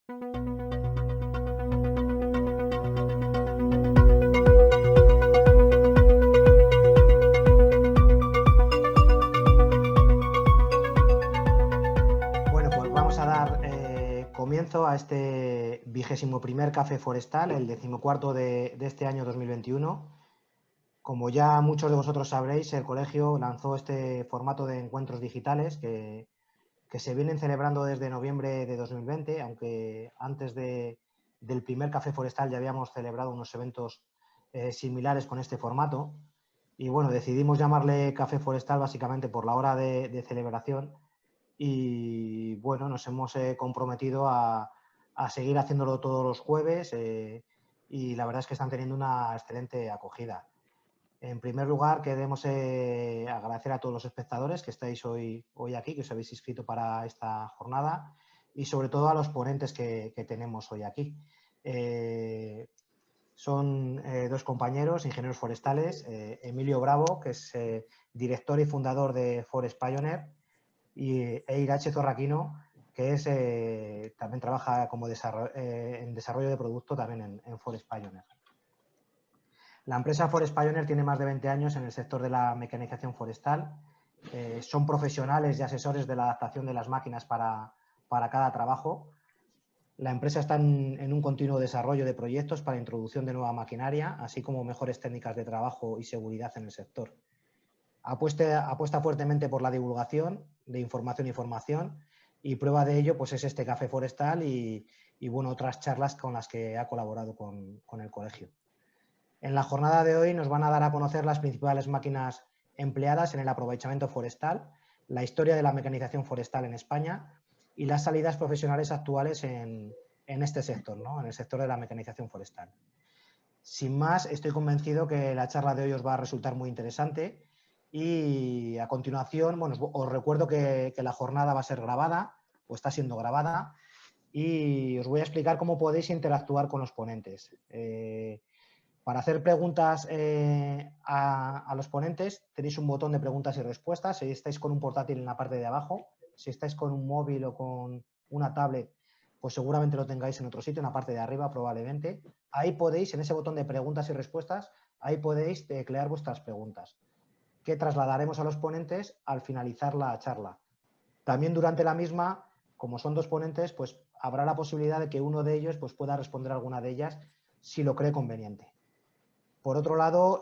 Bueno, pues vamos a dar comienzo a este 21º Café Forestal, el 14º de este año 2021. Como ya muchos de vosotros sabréis, el colegio lanzó este formato de encuentros digitales que se vienen celebrando desde noviembre de 2020, aunque antes del primer Café Forestal ya habíamos celebrado unos eventos similares con este formato. Y bueno, decidimos llamarle Café Forestal básicamente por la hora de celebración. Y bueno, nos hemos comprometido a seguir haciéndolo todos los jueves y la verdad es que están teniendo una excelente acogida. En primer lugar, queremos agradecer a todos los espectadores que estáis hoy aquí, que os habéis inscrito para esta jornada y sobre todo a los ponentes que tenemos hoy aquí. Son dos compañeros, ingenieros forestales, Emilio Bravo, que es director y fundador de Forest Pioneer, y Irache Zorraquino, que es, también trabaja como en desarrollo de producto también en Forest Pioneer. La empresa Forest Pioneer tiene más de 20 años en el sector de la mecanización forestal. Son profesionales y asesores de la adaptación de las máquinas para cada trabajo. La empresa está en un continuo desarrollo de proyectos para introducción de nueva maquinaria, así como mejores técnicas de trabajo y seguridad en el sector. Apuesta fuertemente por la divulgación de información y formación, y prueba de ello pues, es este Café Forestal y bueno, otras charlas con las que ha colaborado con el colegio. En la jornada de hoy nos van a dar a conocer las principales máquinas empleadas en el aprovechamiento forestal, la historia de la mecanización forestal en España y las salidas profesionales actuales en este sector, ¿no? En el sector de la mecanización forestal. Sin más, estoy convencido que la charla de hoy os va a resultar muy interesante y a continuación, bueno, os recuerdo que la jornada va a ser grabada o está siendo grabada y os voy a explicar cómo podéis interactuar con los ponentes. Para hacer preguntas a los ponentes tenéis un botón de preguntas y respuestas. Si estáis con un portátil en la parte de abajo, si estáis con un móvil o con una tablet, pues seguramente lo tengáis en otro sitio, en la parte de arriba probablemente. Ahí podéis, en ese botón de preguntas y respuestas, ahí podéis teclear vuestras preguntas, que trasladaremos a los ponentes al finalizar la charla. También durante la misma, como son dos ponentes, pues habrá la posibilidad de que uno de ellos pues, pueda responder alguna de ellas si lo cree conveniente. Por otro lado,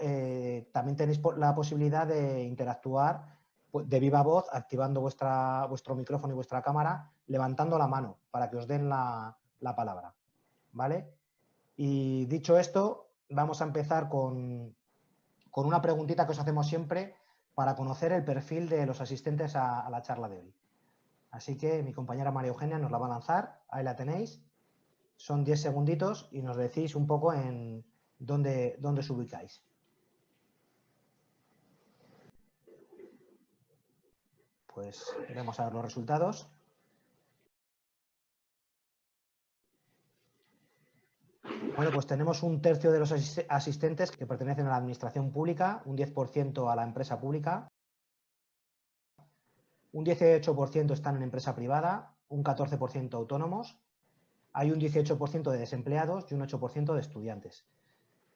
también tenéis la posibilidad de interactuar de viva voz, activando vuestro micrófono y vuestra cámara, levantando la mano para que os den la palabra, ¿vale? Y dicho esto, vamos a empezar con una preguntita que os hacemos siempre para conocer el perfil de los asistentes a la charla de hoy. Así que mi compañera María Eugenia nos la va a lanzar, ahí la tenéis. Son 10 segunditos y nos decís un poco en dónde os ubicáis. Pues vamos a ver los resultados. Bueno, pues tenemos un tercio de los asistentes que pertenecen a la administración pública, un 10% a la empresa pública, un 18% están en empresa privada, un 14% autónomos, hay un 18% de desempleados y un 8% de estudiantes.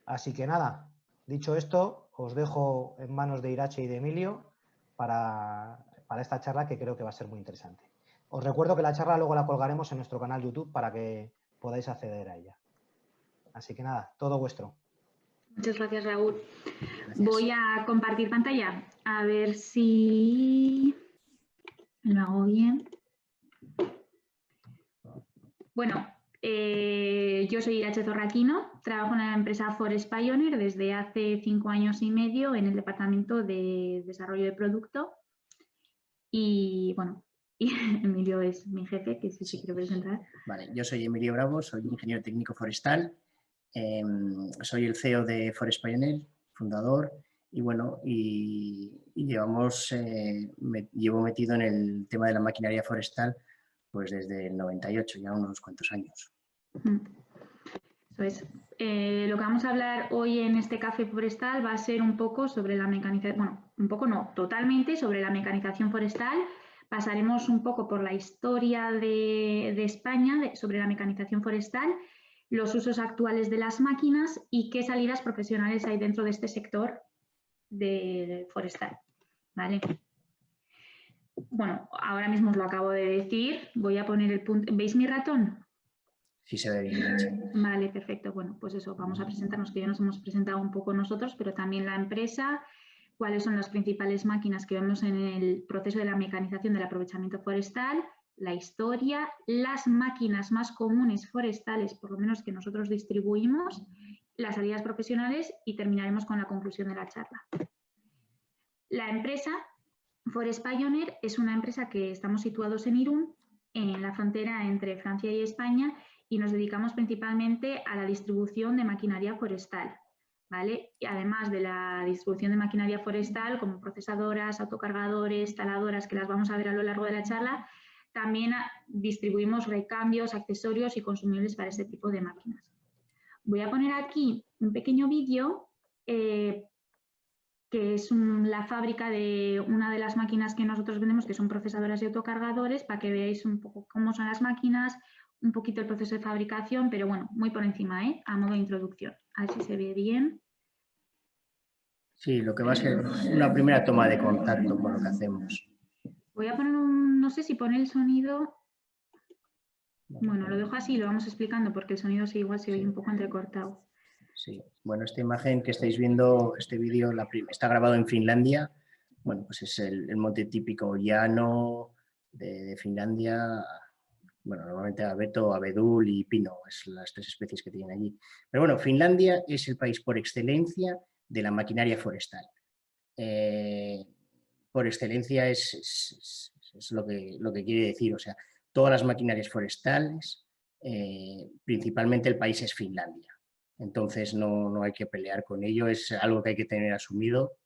Así que nada, dicho esto, os dejo en manos de Irache y de Emilio para esta charla que creo que va a ser muy interesante. Os recuerdo que la charla luego la colgaremos en nuestro canal YouTube para que podáis acceder a ella. Así que nada, todo vuestro. Muchas gracias, Raúl. Gracias. Voy a compartir pantalla, a ver si lo hago bien. Bueno, yo soy Irache Zorraquino, trabajo en la empresa Forest Pioneer desde hace 5 años y medio en el departamento de desarrollo de producto. Y bueno, Emilio es mi jefe, que sí se quiere presentar. Vale, yo soy Emilio Bravo, soy ingeniero técnico forestal, soy el CEO de Forest Pioneer, fundador, y bueno, llevo metido en el tema de la maquinaria forestal pues desde el 98, ya unos cuantos años. Eso es. Lo que vamos a hablar hoy en este café forestal va a ser un poco sobre la mecanización, bueno, un poco no, totalmente sobre la mecanización forestal. Pasaremos un poco por la historia de España sobre la mecanización forestal, los usos actuales de las máquinas y qué salidas profesionales hay dentro de este sector forestal. ¿Vale? Bueno, ahora mismo os lo acabo de decir. Voy a poner el punto. ¿Veis mi ratón? Sí, se ve bien. Sí. Vale, perfecto. Bueno, pues eso, vamos a presentarnos, que ya nos hemos presentado un poco nosotros, pero también la empresa, cuáles son las principales máquinas que vemos en el proceso de la mecanización del aprovechamiento forestal, la historia, las máquinas más comunes forestales, por lo menos que nosotros distribuimos, las salidas profesionales y terminaremos con la conclusión de la charla. La empresa Forest Pioneer es una empresa que estamos situados en Irún, en la frontera entre Francia y España, y nos dedicamos principalmente a la distribución de maquinaria forestal, ¿vale? Y además de la distribución de maquinaria forestal, como procesadoras, autocargadores, taladoras, que las vamos a ver a lo largo de la charla, también distribuimos recambios, accesorios y consumibles para este tipo de máquinas. Voy a poner aquí un pequeño vídeo que es la fábrica de una de las máquinas que nosotros vendemos, que son procesadoras y autocargadores, para que veáis un poco cómo son las máquinas, un poquito el proceso de fabricación, pero bueno, muy por encima, a modo de introducción. A ver si se ve bien. Sí, lo que va a ser una primera toma de contacto con lo que hacemos. Voy a poner no sé si pone el sonido. Bueno, lo dejo así, lo vamos explicando, porque el sonido igual se oye un poco entrecortado. Sí, bueno, esta imagen que estáis viendo, este vídeo, está grabado en Finlandia. Bueno, pues es el monte típico llano de Finlandia. Bueno, normalmente abeto, abedul y pino, es las 3 especies que tienen allí. Pero bueno, Finlandia es el país por excelencia de la maquinaria forestal. Por excelencia es lo que quiere decir, o sea, todas las maquinarias forestales, principalmente el país es Finlandia. Entonces no hay que pelear con ello, es algo que hay que tener asumido,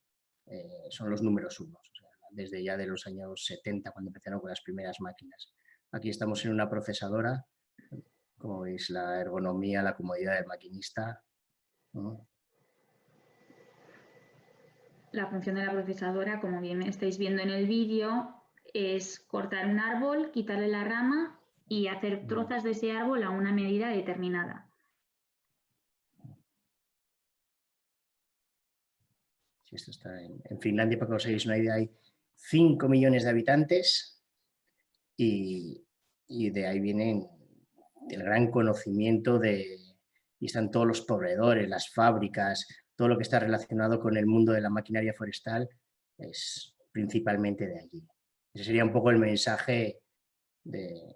son los números 1, o sea, desde ya de los años 70, cuando empezaron con las primeras máquinas. Aquí estamos en una procesadora, como veis, la ergonomía, la comodidad del maquinista, ¿no? La función de la procesadora, como bien estáis viendo en el vídeo, es cortar un árbol, quitarle la rama y hacer trozas de ese árbol a una medida determinada. Sí, esto está en Finlandia, para que os hagáis una idea, hay 5 millones de habitantes y de ahí vienen el gran conocimiento y están todos los proveedores, las fábricas, todo lo que está relacionado con el mundo de la maquinaria forestal es principalmente de allí. Ese sería un poco el mensaje de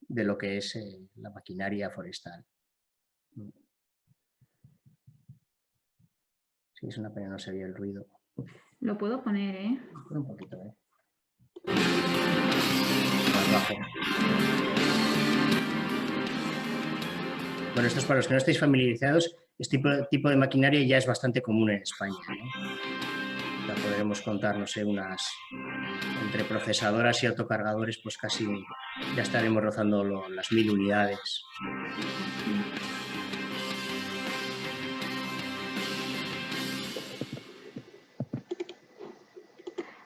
lo que es la maquinaria forestal. Sí, es una pena, no se oye el ruido. Lo puedo poner, ¿eh? Un poquito, ¿eh? Más bajo. Bueno, esto es para los que no estáis familiarizados. Este tipo de maquinaria ya es bastante común en España, ¿no? Ya podremos contar, no sé, entre procesadoras y autocargadores, pues casi ya estaremos rozando las 1000 unidades.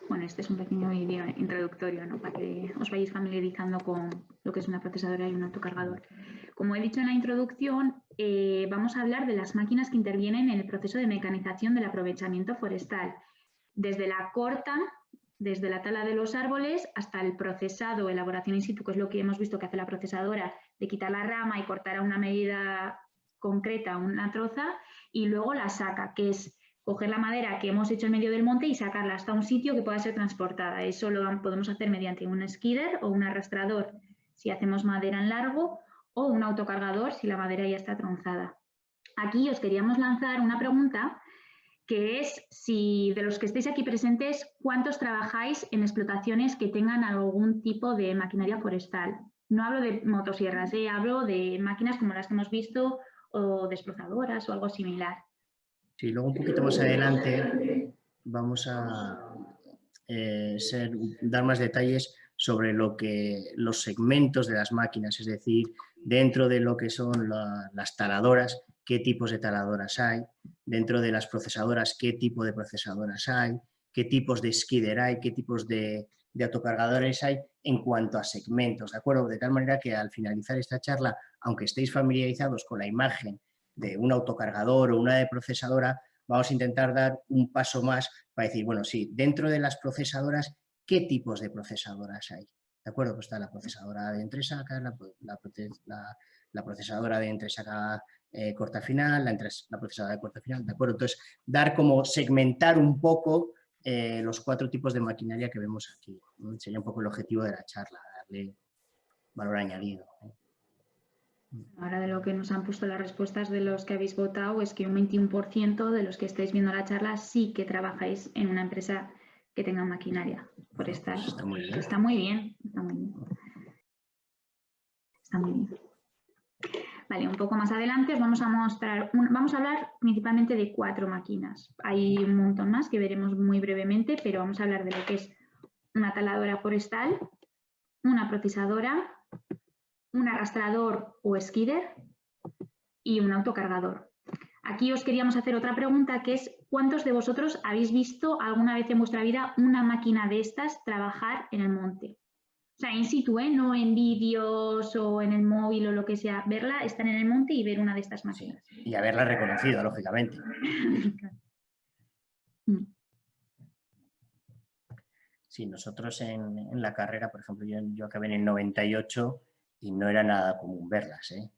Bueno, este es un pequeño vídeo introductorio, ¿no? Para que os vayáis familiarizando con lo que es una procesadora y un autocargador. Como he dicho en la introducción, vamos a hablar de las máquinas que intervienen en el proceso de mecanización del aprovechamiento forestal. Desde la corta, desde la tala de los árboles, hasta el procesado, elaboración in situ, que es lo que hemos visto que hace la procesadora, de quitar la rama y cortar a una medida concreta una troza, y luego la saca, que es coger la madera que hemos hecho en medio del monte y sacarla hasta un sitio que pueda ser transportada. Eso lo podemos hacer mediante un skidder o un arrastrador si hacemos madera en largo, o un autocargador si la madera ya está tronzada. Aquí os queríamos lanzar una pregunta, que es si de los que estéis aquí presentes, ¿cuántos trabajáis en explotaciones que tengan algún tipo de maquinaria forestal? No hablo de motosierras, hablo de máquinas como las que hemos visto o desplazadoras o algo similar. Sí, luego un poquito más adelante vamos a dar más detalles sobre los segmentos de las máquinas, es decir, dentro de lo que son las taladoras, qué tipos de taladoras hay, dentro de las procesadoras, qué tipo de procesadoras hay, qué tipos de skidder hay, qué tipos de de autocargadores hay en cuanto a segmentos, ¿de acuerdo? De tal manera que al finalizar esta charla, aunque estéis familiarizados con la imagen de un autocargador o una de procesadora, vamos a intentar dar un paso más para decir, bueno, sí, dentro de las procesadoras, ¿qué tipos de procesadoras hay? ¿De acuerdo? Pues está la procesadora de entresaca, la procesadora de entresaca corta final, la procesadora de corta final, ¿de acuerdo? Entonces, segmentar un poco los 4 tipos de maquinaria que vemos aquí. Sería un poco el objetivo de la charla, darle valor añadido. Ahora de lo que nos han puesto las respuestas de los que habéis votado es que un 21% de los que estáis viendo la charla sí que trabajáis en una empresa que tenga maquinaria forestal. Pues está muy bien. Está muy bien, está muy bien. Está muy bien. Vale, un poco más adelante os vamos a mostrar, vamos a hablar principalmente de 4 máquinas. Hay un montón más que veremos muy brevemente, pero vamos a hablar de lo que es una taladora forestal, una procesadora, un arrastrador o skidder y un autocargador. Aquí os queríamos hacer otra pregunta, que es ¿cuántos de vosotros habéis visto alguna vez en vuestra vida una máquina de estas trabajar en el monte? O sea, in situ, no en vídeos o en el móvil o lo que sea, verla, estar en el monte y ver una de estas máquinas. Sí, y haberla reconocido, lógicamente. Sí, nosotros en la carrera, por ejemplo, yo acabé en el 98 y no era nada común verlas, ¿eh?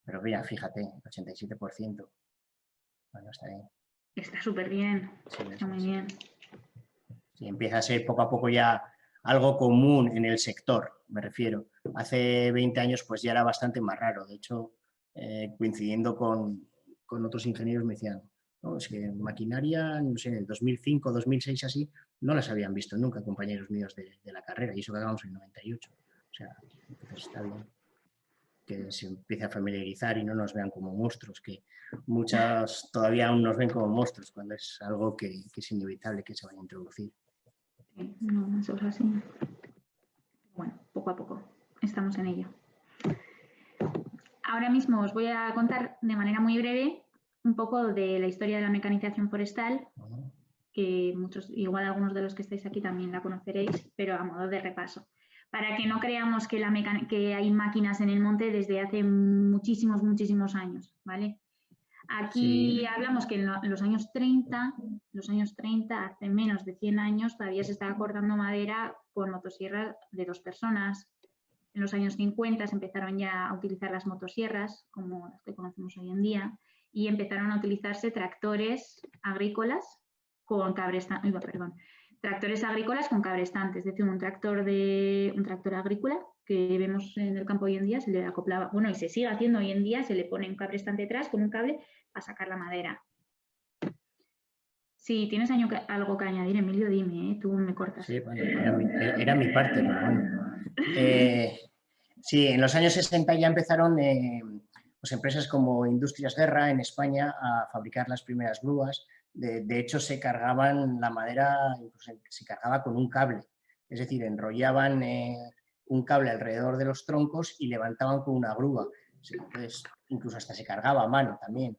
Pero mira, fíjate, 87%. Bueno, está bien. Está súper bien, Sí, está muy bien. Sí, empieza a ser poco a poco ya algo común en el sector, me refiero. Hace 20 años pues ya era bastante más raro. De hecho, coincidiendo con otros ingenieros me decían, no, es que maquinaria, no sé, en el 2005, 2006 así, no las habían visto nunca compañeros míos de la carrera, y eso que acabamos en el 98. O sea, entonces está bien que se empiece a familiarizar y no nos vean como monstruos, que muchas todavía aún nos ven como monstruos cuando es algo que es inevitable que se vaya a introducir. Sí, no, eso es así. Bueno, poco a poco, estamos en ello. Ahora mismo os voy a contar de manera muy breve un poco de la historia de la mecanización forestal, que muchos, igual algunos de los que estáis aquí también la conoceréis, pero a modo de repaso. Para que no creamos que hay máquinas en el monte desde hace muchísimos, muchísimos años, ¿vale? Aquí sí. Hablamos que en los años 30, hace menos de 100 años, todavía se estaba cortando madera con motosierras de 2 personas. En los años 50 se empezaron ya a utilizar las motosierras, como las que conocemos hoy en día, y empezaron a utilizarse tractores agrícolas con cabrestantes, tractores agrícolas con cabrestantes, es decir, un tractor agrícola que vemos en el campo hoy en día se le acoplaba, bueno, y se sigue haciendo hoy en día, se le pone un cabrestante detrás con un cable para sacar la madera. Si tienes algo que añadir, Emilio, dime, tú me cortas. Sí, bueno, era mi parte, pero bueno. Sí, en los años 60 ya empezaron pues empresas como Industrias Guerra en España a fabricar las primeras grúas. De hecho, se cargaban la madera, incluso se cargaba con un cable. Es decir, enrollaban un cable alrededor de los troncos y levantaban con una grúa. Entonces, incluso hasta se cargaba a mano también.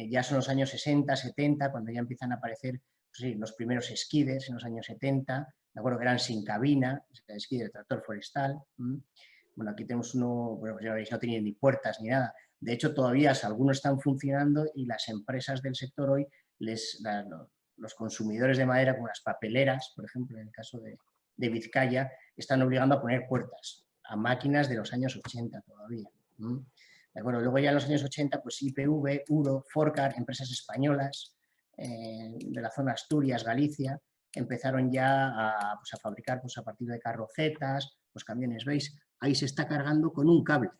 Ya son los años 60, 70, cuando ya empiezan a aparecer pues sí, los primeros skiders en los años 70, de acuerdo, que eran sin cabina, el skidder, tractor forestal. Bueno, aquí tenemos uno, bueno, ya veis, no tiene ni puertas ni nada. De hecho, todavía algunos están funcionando y las empresas del sector hoy, los consumidores de madera, como las papeleras, por ejemplo, en el caso de Vizcaya, están obligando a poner puertas a máquinas de los años 80 todavía. ¿De acuerdo? Luego ya en los años 80, pues IPV, URO, Forcar, empresas españolas de la zona Asturias, Galicia, empezaron ya a fabricar pues, a partir de carrocetas, los camiones, ¿veis? Ahí se está cargando con un cable,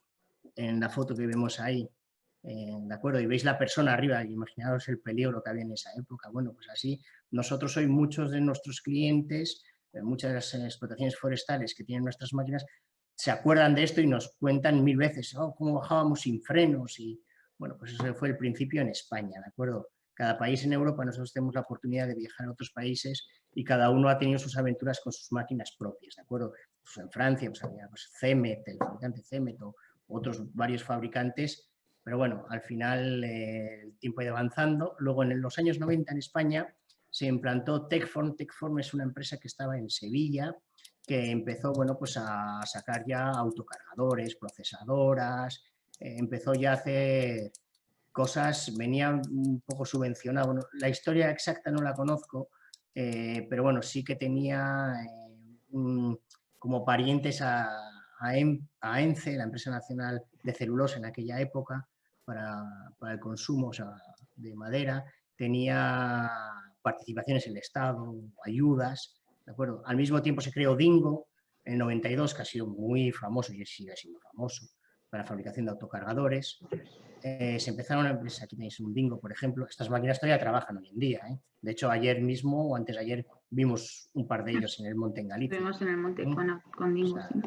en la foto que vemos ahí, ¿de acuerdo? Y veis la persona arriba, imaginaos el peligro que había en esa época. Bueno, pues así, nosotros hoy muchos de nuestros clientes, muchas de las explotaciones forestales que tienen nuestras máquinas, se acuerdan de esto y nos cuentan 1000 veces, oh, cómo bajábamos sin frenos y, bueno, pues eso fue el principio en España, ¿de acuerdo? Cada país en Europa, nosotros tenemos la oportunidad de viajar a otros países y cada uno ha tenido sus aventuras con sus máquinas propias, ¿de acuerdo? Pues en Francia pues había pues, Cemet, el fabricante Cemet o otros varios fabricantes, pero bueno, al final el tiempo ha ido avanzando. Luego en los años 90 en España se implantó Techform. Techform es una empresa que estaba en Sevilla, que empezó, bueno, pues a sacar ya autocargadores, procesadoras, empezó ya a hacer cosas, venía un poco subvencionado. Bueno, la historia exacta no la conozco, pero bueno, sí que tenía como parientes a ENCE, la empresa nacional de celulosa en aquella época, para el consumo, o sea, de madera, tenía participaciones en el Estado, ayudas, ¿de acuerdo? Al mismo tiempo se creó Dingo en el 92, que ha sido muy famoso y sigue siendo famoso para la fabricación de autocargadores. Se empezaron a empresas, aquí tenéis un Dingo, por ejemplo. Estas máquinas todavía trabajan hoy en día. De hecho, ayer mismo o antes de ayer vimos un par de ellos en el monte en Galicia. Vemos en el monte con Dingo, o sea, sí.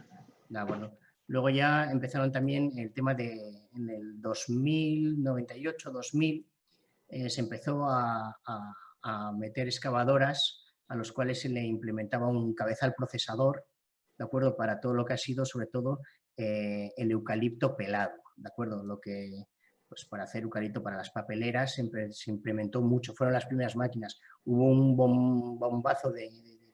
de acuerdo. Luego ya empezaron también el tema de, en el 2000, 98, 2000, se empezó a meter excavadoras a los cuales se le implementaba un cabezal procesador, ¿de acuerdo? Para todo lo que ha sido, sobre todo, el eucalipto pelado, ¿de acuerdo? Lo que, pues para hacer eucalipto para las papeleras se implementó mucho, fueron las primeras máquinas. Hubo un bombazo de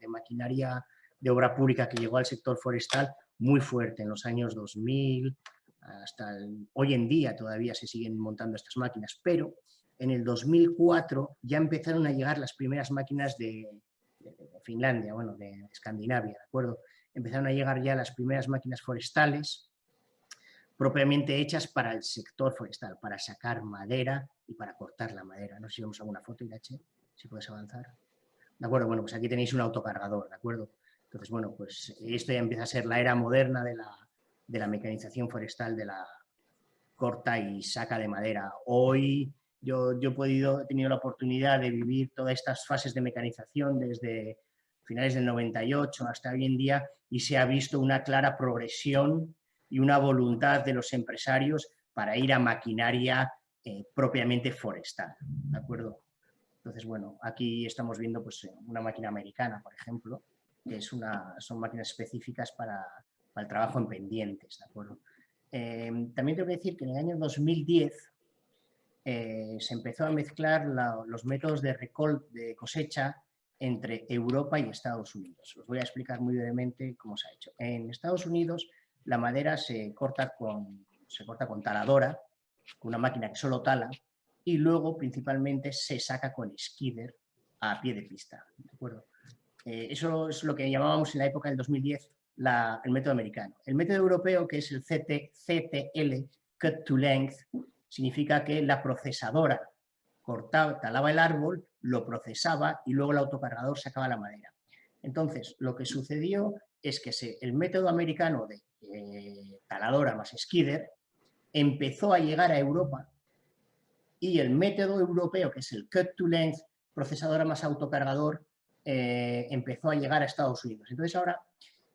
maquinaria de obra pública que llegó al sector forestal muy fuerte en los años 2000, hasta hoy en día todavía se siguen montando estas máquinas, pero en el 2004 ya empezaron a llegar las primeras máquinas de Finlandia, bueno, de Escandinavia, ¿de acuerdo? Empezaron a llegar ya las primeras máquinas forestales propiamente hechas para el sector forestal, para sacar madera y para cortar la madera. No sé si vemos alguna foto, Irache, si puedes avanzar. ¿De acuerdo? Bueno, pues aquí tenéis un autocargador, ¿de acuerdo? Entonces, bueno, pues esto ya empieza a ser la era moderna de la mecanización forestal, de la corta y saca de madera. Hoy yo he tenido la oportunidad de vivir todas estas fases de mecanización desde finales del 98 hasta hoy en día y se ha visto una clara progresión y una voluntad de los empresarios para ir a maquinaria propiamente forestal, ¿de acuerdo? Entonces, bueno, aquí estamos viendo pues, una máquina americana, por ejemplo, que son máquinas específicas para el trabajo en pendientes, ¿de acuerdo? También tengo que decir que en el año 2010 se empezó a mezclar los métodos de cosecha entre Europa y Estados Unidos. Os voy a explicar muy brevemente cómo se ha hecho. En Estados Unidos la madera se corta con taladora, con una máquina que solo tala, y luego principalmente se saca con skidder a pie de pista, ¿de acuerdo? Eso es lo que llamábamos en la época del 2010 el método americano. El método europeo, que es el CTL, Cut to Length, significa que la procesadora talaba el árbol, lo procesaba y luego el autocargador sacaba la madera. Entonces, lo que sucedió es que el método americano de taladora más skidder empezó a llegar a Europa y el método europeo, que es el Cut to Length, procesadora más autocargador, empezó a llegar a Estados Unidos. Entonces ahora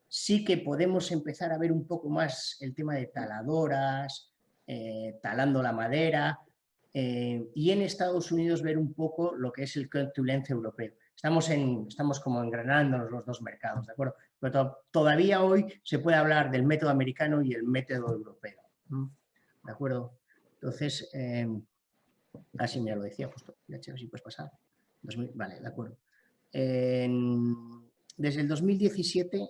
sí que podemos empezar a ver un poco más el tema de taladoras, talando la madera, y en Estados Unidos ver un poco lo que es el Cut to Length europeo. Estamos como engranándonos los dos mercados, ¿de acuerdo? Pero todavía hoy se puede hablar del método americano y el método europeo, ¿de acuerdo? Entonces, así me lo decía justo, ya sé si puedes pasar. Vale, de acuerdo. Desde el 2017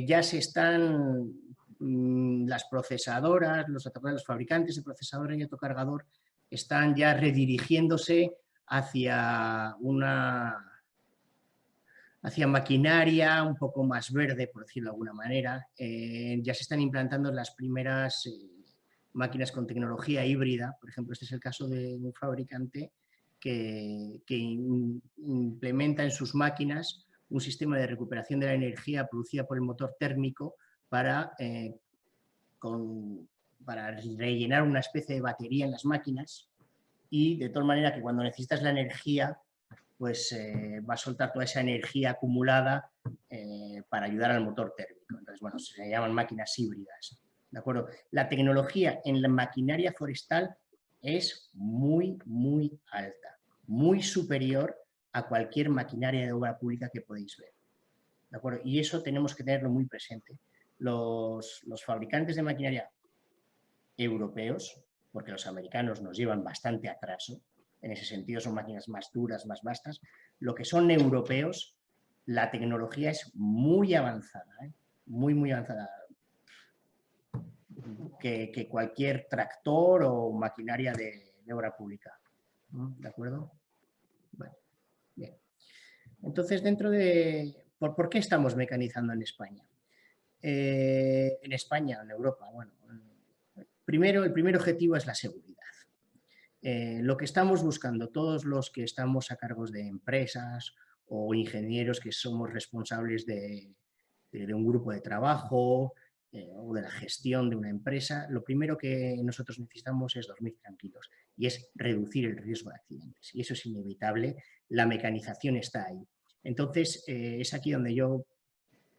ya se están las procesadoras, los fabricantes de procesador y autocargador están ya redirigiéndose hacia maquinaria un poco más verde, por decirlo de alguna manera. Ya se están implantando las primeras máquinas con tecnología híbrida. Por ejemplo, este es el caso de un fabricante que implementa en sus máquinas un sistema de recuperación de la energía producida por el motor térmico para rellenar una especie de batería en las máquinas y de tal manera que cuando necesitas la energía pues va a soltar toda esa energía acumulada para ayudar al motor térmico. Entonces, bueno, se llaman máquinas híbridas, ¿de acuerdo? La tecnología en la maquinaria forestal es muy, muy alta, muy superior a cualquier maquinaria de obra pública que podéis ver, ¿de acuerdo? Y eso tenemos que tenerlo muy presente. Los fabricantes de maquinaria europeos, porque los americanos nos llevan bastante atraso, en ese sentido son máquinas más duras, más vastas. Lo que son europeos, la tecnología es muy avanzada, muy, muy avanzada. Que cualquier tractor o maquinaria de obra pública. ¿De acuerdo? Bueno, bien. Entonces, dentro de... ¿Por qué estamos mecanizando en España? En España, en Europa, bueno, el primer objetivo es la seguridad. Lo que estamos buscando, todos los que estamos a cargo de empresas o ingenieros que somos responsables de un grupo de trabajo o de la gestión de una empresa, lo primero que nosotros necesitamos es dormir tranquilos y es reducir el riesgo de accidentes. Y eso es inevitable, la mecanización está ahí. Entonces, es aquí donde yo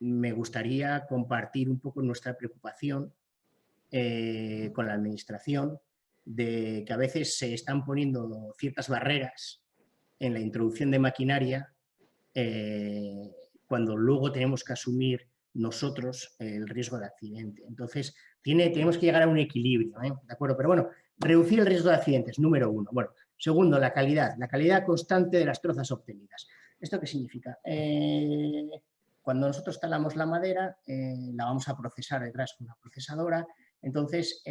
me gustaría compartir un poco nuestra preocupación con la administración, de que a veces se están poniendo ciertas barreras en la introducción de maquinaria cuando luego tenemos que asumir nosotros el riesgo de accidente. Entonces, tenemos que llegar a un equilibrio, ¿de acuerdo? Pero bueno, reducir el riesgo de accidentes, número uno. Bueno, segundo, la calidad constante de las trozas obtenidas. ¿Esto qué significa? Cuando nosotros talamos la madera, la vamos a procesar detrás con una procesadora. Entonces,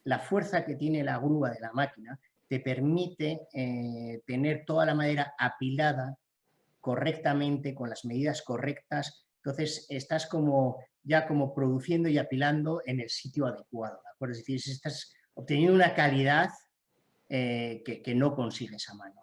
la fuerza que tiene la grúa de la máquina te permite tener toda la madera apilada correctamente, con las medidas correctas. Entonces, estás ya como produciendo y apilando en el sitio adecuado, ¿de acuerdo? Es decir, estás obteniendo una calidad que no consigues a mano,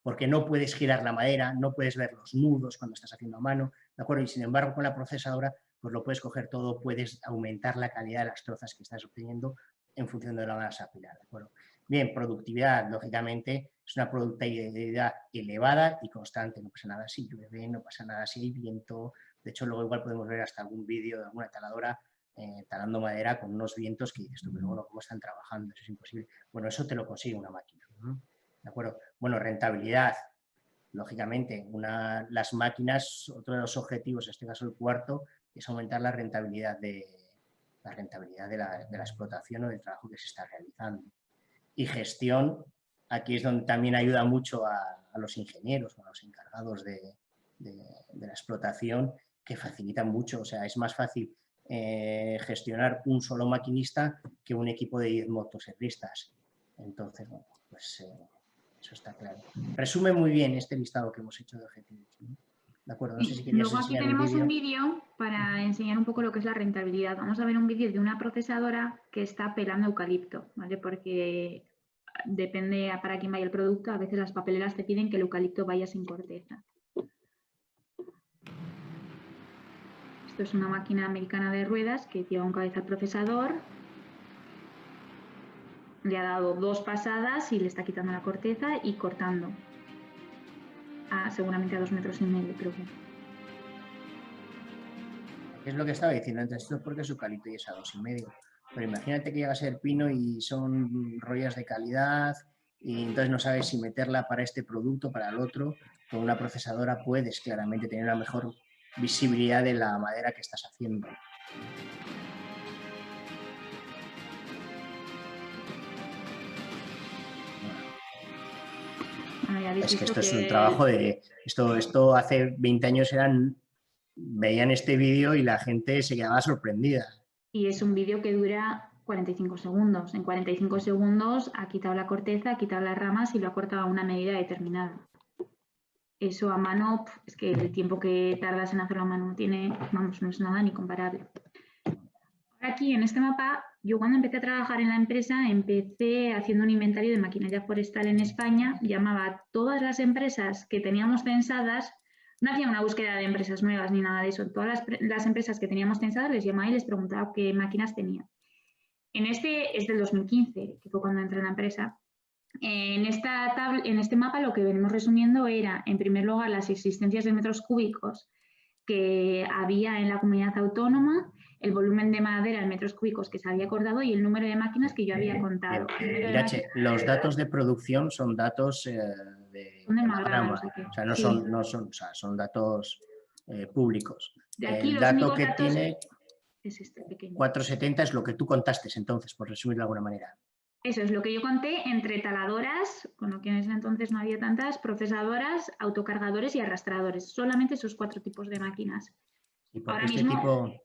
porque no puedes girar la madera, no puedes ver los nudos cuando estás haciendo a mano, ¿de acuerdo? Y sin embargo, con la procesadora, pues lo puedes coger todo, puedes aumentar la calidad de las trozas que estás obteniendo en función de la masa apilar, ¿de acuerdo? Bien, productividad, lógicamente, es una productividad elevada y constante. No pasa nada si llueve, no pasa nada si hay viento. De hecho, luego igual podemos ver hasta algún vídeo de alguna taladora talando madera con unos vientos que dices tú, pero bueno, ¿cómo están trabajando? Eso es imposible. Bueno, eso te lo consigue una máquina, ¿de acuerdo? Bueno, rentabilidad. Lógicamente, las máquinas, otro de los objetivos, en este caso el cuarto, es aumentar la rentabilidad de la explotación o del trabajo que se está realizando. Y gestión, aquí es donde también ayuda mucho a los ingenieros, a los encargados de la explotación, que facilitan mucho. O sea, es más fácil gestionar un solo maquinista que un equipo de 10 motoserristas. Entonces, bueno, pues eso está claro. Resume muy bien este listado que hemos hecho de objetivos, ¿no? De acuerdo, no sé si querías Luego aquí tenemos un vídeo para enseñar un poco lo que es la rentabilidad. Vamos a ver un vídeo de una procesadora que está pelando eucalipto, ¿vale? Porque depende para quién vaya el producto, a veces las papeleras te piden que el eucalipto vaya sin corteza. Esto es una máquina americana de ruedas que lleva un cabezal procesador. Le ha dado 2 pasadas y le está quitando la corteza y cortando. Seguramente a 2,5 metros, creo que. Es lo que estaba diciendo antes, esto es porque es eucalipto y es a 2,5. Pero imagínate que llega a ser pino y son rollas de calidad y entonces no sabes si meterla para este producto, para el otro. Con una procesadora puedes claramente tener una mejor visibilidad de la madera que estás haciendo. Es que esto es un trabajo de... Esto hace 20 años veían este vídeo y la gente se quedaba sorprendida. Y es un vídeo que dura 45 segundos. En 45 segundos ha quitado la corteza, ha quitado las ramas y lo ha cortado a una medida determinada. Eso a mano, es que el tiempo que tardas en hacerlo a mano no es nada ni comparable. Aquí en este mapa, yo cuando empecé a trabajar en la empresa, empecé haciendo un inventario de maquinaria forestal en España, llamaba a todas las empresas que teníamos censadas, no hacía una búsqueda de empresas nuevas ni nada de eso, todas las empresas que teníamos censadas les llamaba y les preguntaba qué máquinas tenían. En este es del 2015, que fue cuando entré en la empresa. En este mapa lo que venimos resumiendo era, en primer lugar, las existencias de metros cúbicos que había en la comunidad autónoma, el volumen de madera en metros cúbicos que se había acordado y el número de máquinas que yo había contado. Irache, los datos de producción son datos de Magrama, o sea, son datos públicos. De aquí el los dato que datos tiene es este pequeño. 470 es lo que tú contaste entonces, por resumirlo de alguna manera. Eso es lo que yo conté entre taladoras, con lo que en ese entonces no había tantas, procesadoras, autocargadores y arrastradores. Solamente esos 4 tipos de máquinas. Y porque Ahora mismo...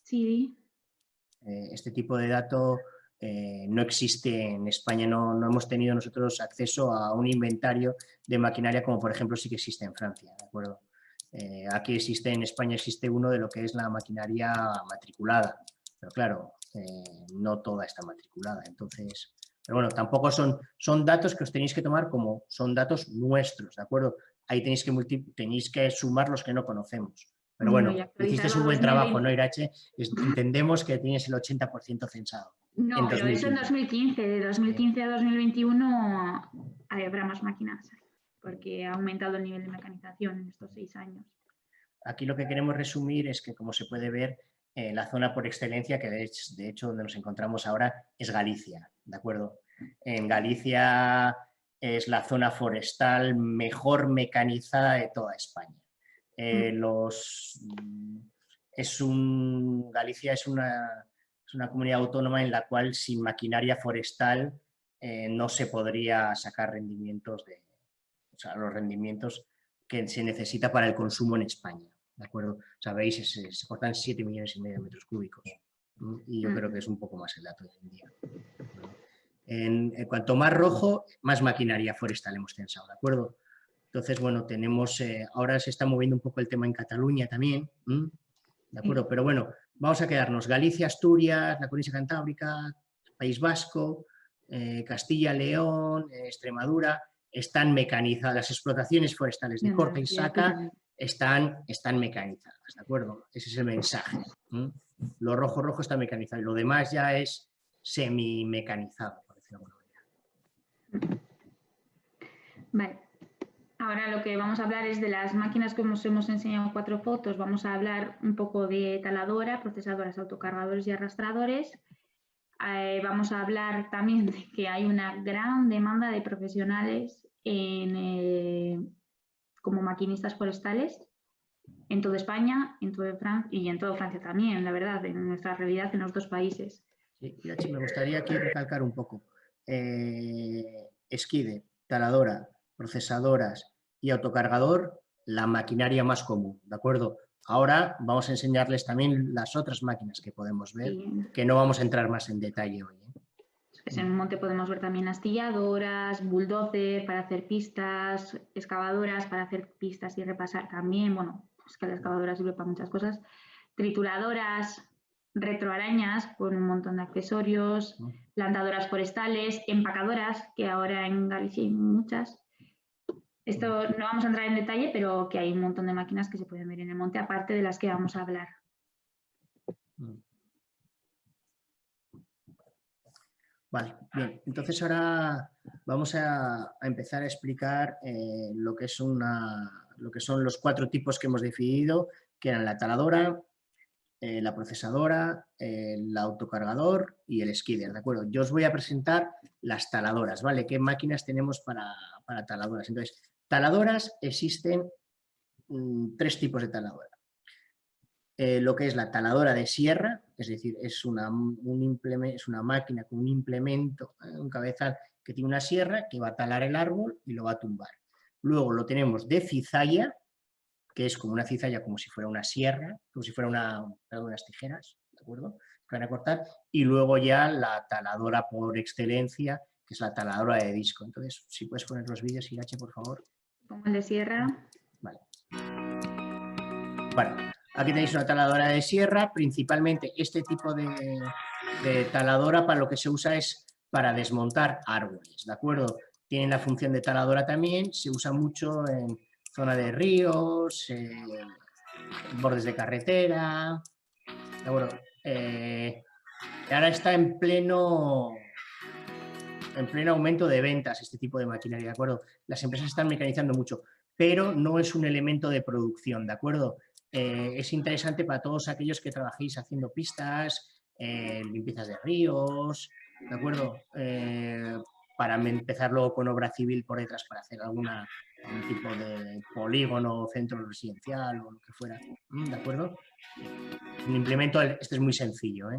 Sí. Este tipo de dato no existe en España, no hemos tenido nosotros acceso a un inventario de maquinaria como por ejemplo sí que existe en Francia, ¿de acuerdo? Aquí existe, en España existe uno de lo que es la maquinaria matriculada, pero claro, no toda está matriculada, entonces... Pero bueno, tampoco son datos que os tenéis que tomar como son datos nuestros, ¿de acuerdo? Ahí tenéis que sumar los que no conocemos. Pero bueno, hiciste un buen trabajo, ¿no, Irache? Entendemos que tienes el 80% censado. No, pero eso en 2015. De 2015 a 2021 habrá más máquinas, porque ha aumentado el nivel de mecanización en estos 6 años. Aquí lo que queremos resumir es que, como se puede ver, la zona por excelencia, que de hecho donde nos encontramos ahora, es Galicia, ¿de acuerdo? En Galicia es la zona forestal mejor mecanizada de toda España. Galicia es una comunidad autónoma en la cual sin maquinaria forestal no se podría sacar rendimientos los rendimientos que se necesita para el consumo en España, ¿de acuerdo? Sabéis, se cortan 7,5 millones de metros cúbicos y yo creo que es un poco más el dato de hoy en día. En cuanto más rojo, más maquinaria forestal hemos censado, ¿de acuerdo? Entonces, bueno, tenemos, ahora se está moviendo un poco el tema en Cataluña también, ¿de acuerdo? Pero bueno, vamos a quedarnos Galicia, Asturias, la Cornisa Cantábrica, País Vasco, Castilla, León, Extremadura, están mecanizadas, las explotaciones forestales de corta y saca están mecanizadas, ¿de acuerdo? Ese es el mensaje. Lo rojo está mecanizado y lo demás ya es semi-mecanizado, por decirlo de alguna manera. Vale. Ahora lo que vamos a hablar es de las máquinas que os hemos enseñado en 4 fotos. Vamos a hablar un poco de taladora, procesadoras, autocargadores y arrastradores. Vamos a hablar también de que hay una gran demanda de profesionales como maquinistas forestales en toda España, en toda Francia y en toda Francia también, la verdad, en nuestra realidad en los 2 países. Sí, me gustaría aquí recalcar un poco. Esquide, taladora, procesadoras y autocargador, la maquinaria más común, ¿de acuerdo? Ahora vamos a enseñarles también las otras máquinas que podemos ver, que no vamos a entrar más en detalle hoy. Pues en un monte podemos ver también astilladoras, bulldozer para hacer pistas, excavadoras para hacer pistas y repasar también. Bueno, es que la excavadora sirve para muchas cosas. Trituradoras, retroarañas con un montón de accesorios, plantadoras forestales, empacadoras, que ahora en Galicia hay muchas. Esto no vamos a entrar en detalle, pero que hay un montón de máquinas que se pueden ver en el monte, aparte de las que vamos a hablar. Vale, bien. Entonces ahora vamos a empezar a explicar lo que son los 4 tipos que hemos definido, que eran la taladora, la procesadora, el autocargador y el skidder, ¿de acuerdo? Yo os voy a presentar las taladoras, ¿vale? ¿Qué máquinas tenemos para taladoras? Entonces, taladoras existen 3 tipos de taladora. Lo que es la taladora de sierra, es decir, es una máquina con un implemento, un cabezal que tiene una sierra que va a talar el árbol y lo va a tumbar. Luego lo tenemos de cizalla, que es como una cizalla, como si fuera una sierra, como si fuera unas tijeras, ¿de acuerdo? Que van a cortar. Y luego ya la taladora por excelencia, que es la taladora de disco. Entonces, si puedes poner los vídeos, Irache, por favor. Como el de sierra. Vale. Bueno, aquí tenéis una taladora de sierra. Principalmente este tipo de taladora para lo que se usa es para desmontar árboles, ¿de acuerdo? Tiene la función de taladora también, se usa mucho en zona de ríos, bordes de carretera, ¿de acuerdo? Ahora está en pleno aumento de ventas este tipo de maquinaria, ¿de acuerdo? Las empresas están mecanizando mucho, pero no es un elemento de producción, ¿de acuerdo? Es interesante para todos aquellos que trabajéis haciendo pistas, limpiezas de ríos, ¿de acuerdo? Para empezar luego con obra civil por detrás para hacer algún tipo de polígono, centro residencial o lo que fuera, ¿de acuerdo? Un implemento, este es muy sencillo, ¿de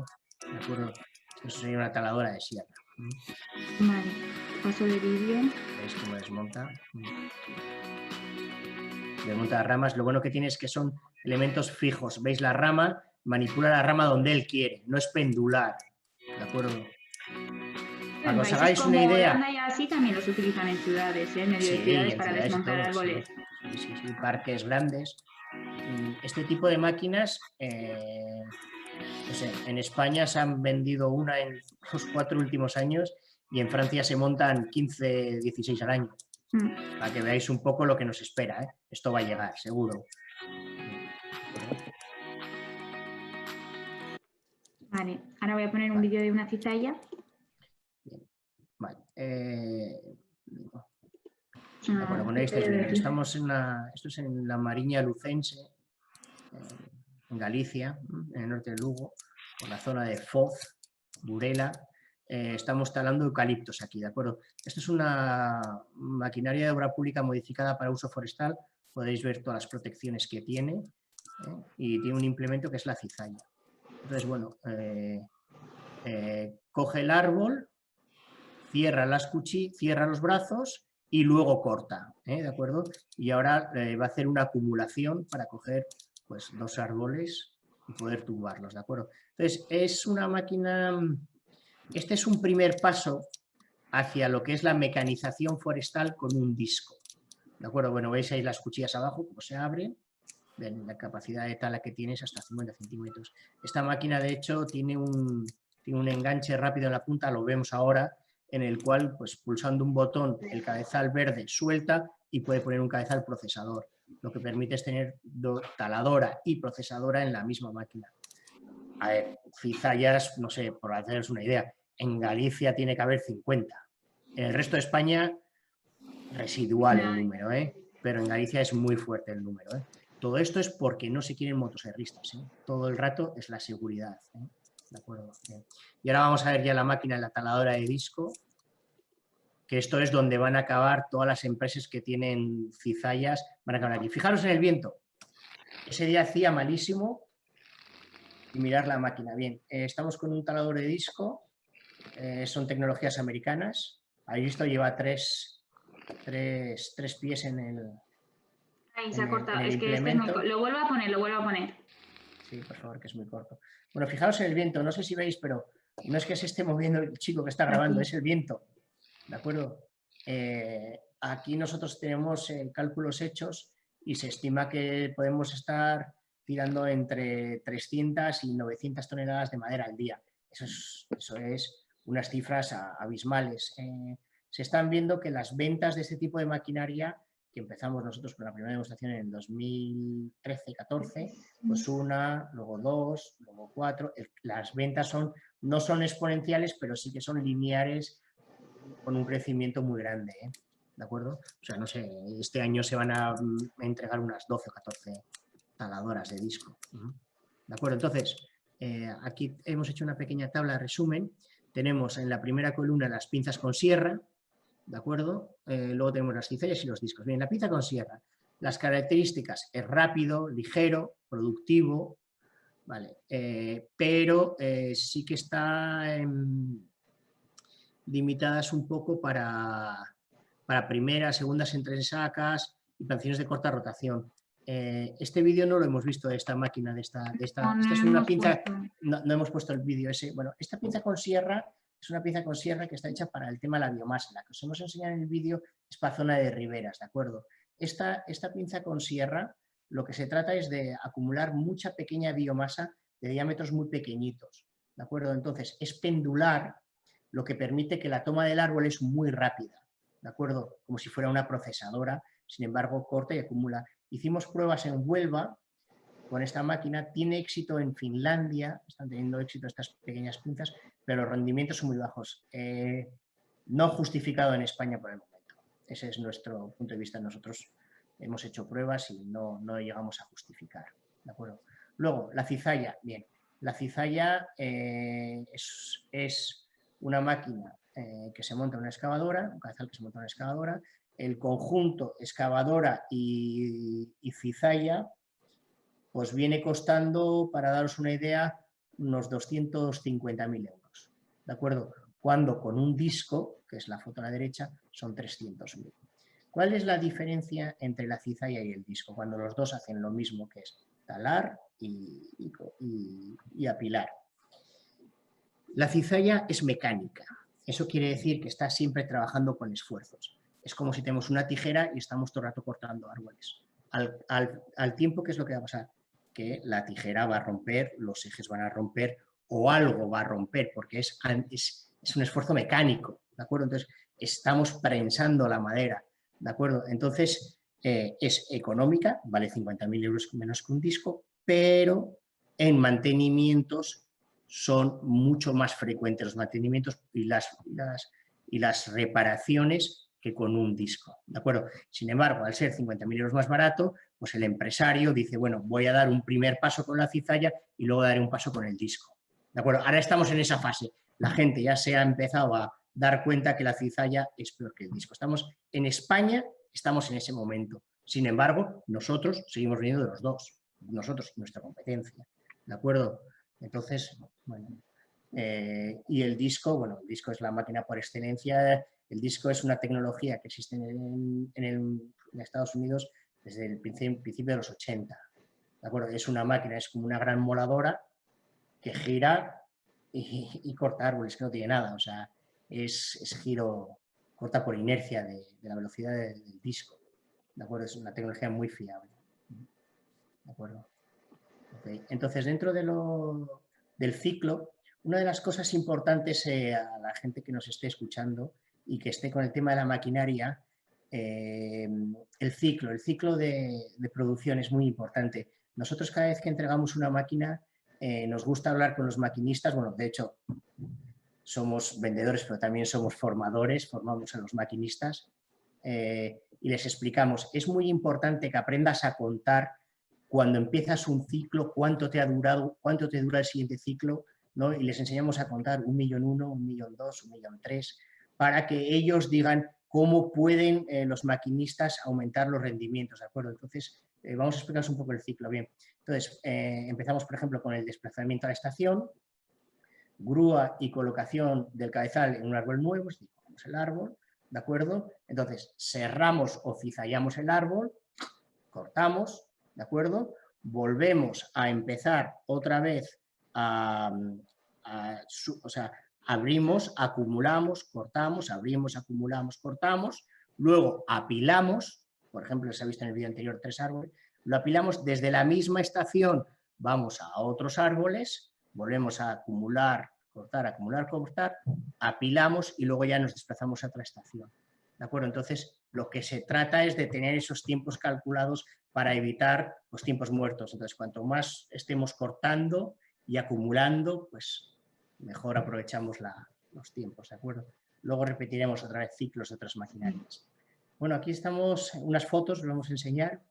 acuerdo? Esto sería una taladora de sierra. Vale, paso de vídeo. ¿Veis cómo desmonta? Desmonta las ramas. Lo bueno que tiene es que son elementos fijos. ¿Veis? La rama manipula la rama donde él quiere, no es pendular. ¿De acuerdo? Para que os hagáis una idea. Holanda y así también los utilizan en ciudades, en medio de ciudades para desmontar árboles. Sí, parques grandes. Este tipo de máquinas, no sé, en España se han vendido una en los 4 últimos años y en Francia se montan 15, 16 al año. Para que veáis un poco lo que nos espera, ¿eh? Esto va a llegar, seguro. Vale, ahora voy a poner un vídeo de una cizalla. Vale. Bueno, con esto estamos esto es en la Mariña Lucense, en Galicia, en el norte de Lugo, por la zona de Foz, Burela. Estamos talando eucaliptos aquí, ¿de acuerdo? Esto es una maquinaria de obra pública modificada para uso forestal. Podéis ver todas las protecciones que tiene, y tiene un implemento que es la cizalla. Entonces, bueno, coge el árbol, cierra los brazos y luego corta, ¿de acuerdo? Y ahora va a hacer una acumulación para coger pues 2 árboles y poder tumbarlos, ¿de acuerdo? Entonces, es una máquina... Este es un primer paso hacia lo que es la mecanización forestal con un disco, ¿de acuerdo? Bueno, veis ahí las cuchillas abajo, cómo se abren. Ven, la capacidad de tala que tiene es hasta 50 centímetros. Esta máquina, de hecho, tiene un enganche rápido en la punta, lo vemos ahora, en el cual, pues pulsando un botón, el cabezal verde suelta y puede poner un cabezal procesador. Lo que permite es tener taladora y procesadora en la misma máquina. A ver, cizallas, no sé, por haceros una idea, en Galicia tiene que haber 50. En el resto de España, residual el número, pero en Galicia es muy fuerte el número. Todo esto es porque no se quieren motoserristas. Todo el rato es la seguridad. ¿De acuerdo? Y ahora vamos a ver ya la máquina de la taladora de disco, que esto es donde van a acabar todas las empresas que tienen cizallas, van a acabar aquí. Fijaros en el viento. Ese día hacía malísimo y mirar la máquina. Bien, estamos con un talador de disco, son tecnologías americanas. Habéis visto, lleva tres pies en el... Ahí se ha cortado, es que este es muy... Lo vuelvo a poner. Sí, por favor, que es muy corto. Bueno, fijaos en el viento, no sé si veis, pero no es que se esté moviendo el chico que está grabando, es el viento, ¿de acuerdo? Aquí nosotros tenemos cálculos hechos y se estima que podemos estar tirando entre 300 y 900 toneladas de madera al día. Eso es unas cifras abismales. Se están viendo que las ventas de este tipo de maquinaria, que empezamos nosotros con la primera demostración en 2013-14, pues 1, luego 2, luego 4. Las ventas no son exponenciales, pero sí que son lineares con un crecimiento muy grande, ¿de acuerdo? O sea, no sé, este año se van a entregar unas 12 o 14 taladoras de disco. ¿De acuerdo? Entonces, aquí hemos hecho una pequeña tabla de resumen. Tenemos en la primera columna las pinzas con sierra, ¿de acuerdo? Luego tenemos las cizallas y los discos. Bien, la pinza con sierra, las características es rápido, ligero, productivo, ¿vale? Pero sí que está limitadas un poco para primeras, segundas entresacas y planciones de corta rotación. Este vídeo no lo hemos visto de esta máquina, esta es una pinza, no hemos puesto el vídeo ese. Bueno, esta pinza con sierra es una pinza con sierra que está hecha para el tema de la biomasa. La que os hemos enseñado en el vídeo es para zona de riberas, ¿de acuerdo? Esta pinza con sierra, lo que se trata es de acumular mucha pequeña biomasa de diámetros muy pequeñitos, ¿de acuerdo? Entonces, es pendular, lo que permite que la toma del árbol es muy rápida, ¿de acuerdo? Como si fuera una procesadora, sin embargo, corta y acumula. Hicimos pruebas en Huelva con esta máquina, tiene éxito en Finlandia, están teniendo éxito estas pequeñas pinzas, pero los rendimientos son muy bajos. No justificado en España por el momento. Ese es nuestro punto de vista. Nosotros hemos hecho pruebas y no llegamos a justificar, ¿de acuerdo? Luego, la cizalla. Bien, la cizalla es una máquina que se monta en una excavadora, un cabezal que se monta en una excavadora. El conjunto excavadora y cizalla pues viene costando, para daros una idea, unos 250.000 euros, ¿de acuerdo? cuando con un disco, que es la foto a la derecha, son 300.000. ¿Cuál es la diferencia entre la cizalla y el disco? Cuando los dos hacen lo mismo, que es talar y apilar. La cizalla es mecánica. Eso quiere decir que está siempre trabajando con esfuerzos. Es como si tenemos una tijera y estamos todo el rato cortando árboles. Al tiempo, ¿qué es lo que va a pasar? Que la tijera va a romper, los ejes van a romper o algo va a romper, porque es un esfuerzo mecánico, ¿de acuerdo? Entonces, estamos prensando la madera, ¿de acuerdo? Entonces, es económica, vale 50.000 euros menos que un disco, pero en mantenimientos son mucho más frecuentes los mantenimientos y las reparaciones que con un disco, ¿de acuerdo? Sin embargo, al ser 50.000 euros más barato, pues el empresario dice, bueno, voy a dar un primer paso con la cizalla y luego daré un paso con el disco, ¿de acuerdo? Ahora estamos en esa fase. La gente ya se ha empezado a dar cuenta que la cizalla es peor que el disco. Estamos en España, estamos en ese momento. Sin embargo, nosotros seguimos viniendo de los dos, nosotros y nuestra competencia, ¿de acuerdo? Entonces, bueno, y el disco, bueno, el disco es la máquina por excelencia. El disco es una tecnología que existe en Estados Unidos desde el principio de los 80. ¿De acuerdo? Es una máquina, es como una gran moladora que gira y corta árboles, que no tiene nada. O sea, es giro, corta por inercia de la velocidad del disco. ¿De acuerdo? Es una tecnología muy fiable. ¿De acuerdo? Okay. Entonces, dentro del ciclo, una de las cosas importantes a la gente que nos esté escuchando y que esté con el tema de la maquinaria, el ciclo de producción es muy importante. Nosotros cada vez que entregamos una máquina nos gusta hablar con los maquinistas, bueno, de hecho somos vendedores pero también somos formadores, formamos a los maquinistas y les explicamos, es muy importante que aprendas a contar cuando empiezas un ciclo, cuánto te dura el siguiente ciclo, ¿no? Y les enseñamos a contar 1.000.001, 1.000.002, 1.000.003, para que ellos digan cómo pueden los maquinistas aumentar los rendimientos, ¿de acuerdo? Entonces, vamos a explicaros un poco el ciclo. Bien, entonces, empezamos, por ejemplo, con el desplazamiento a la estación, grúa y colocación del cabezal en un árbol nuevo, es decir, cogemos el árbol, ¿de acuerdo? Entonces, cerramos o cizallamos el árbol, cortamos, ¿de acuerdo? Volvemos a empezar otra vez o sea, abrimos, acumulamos, cortamos, abrimos, acumulamos, cortamos, luego apilamos, por ejemplo, se ha visto en el vídeo anterior 3 árboles, lo apilamos desde la misma estación, vamos a otros árboles, volvemos a acumular, cortar, apilamos y luego ya nos desplazamos a otra estación. ¿De acuerdo? Entonces, lo que se trata es de tener esos tiempos calculados para evitar los tiempos muertos. Entonces, cuanto más estemos cortando y acumulando, pues mejor aprovechamos los tiempos, ¿de acuerdo? Luego repetiremos otra vez ciclos de otras maquinarias. Bueno, aquí estamos, unas fotos, os vamos a enseñar.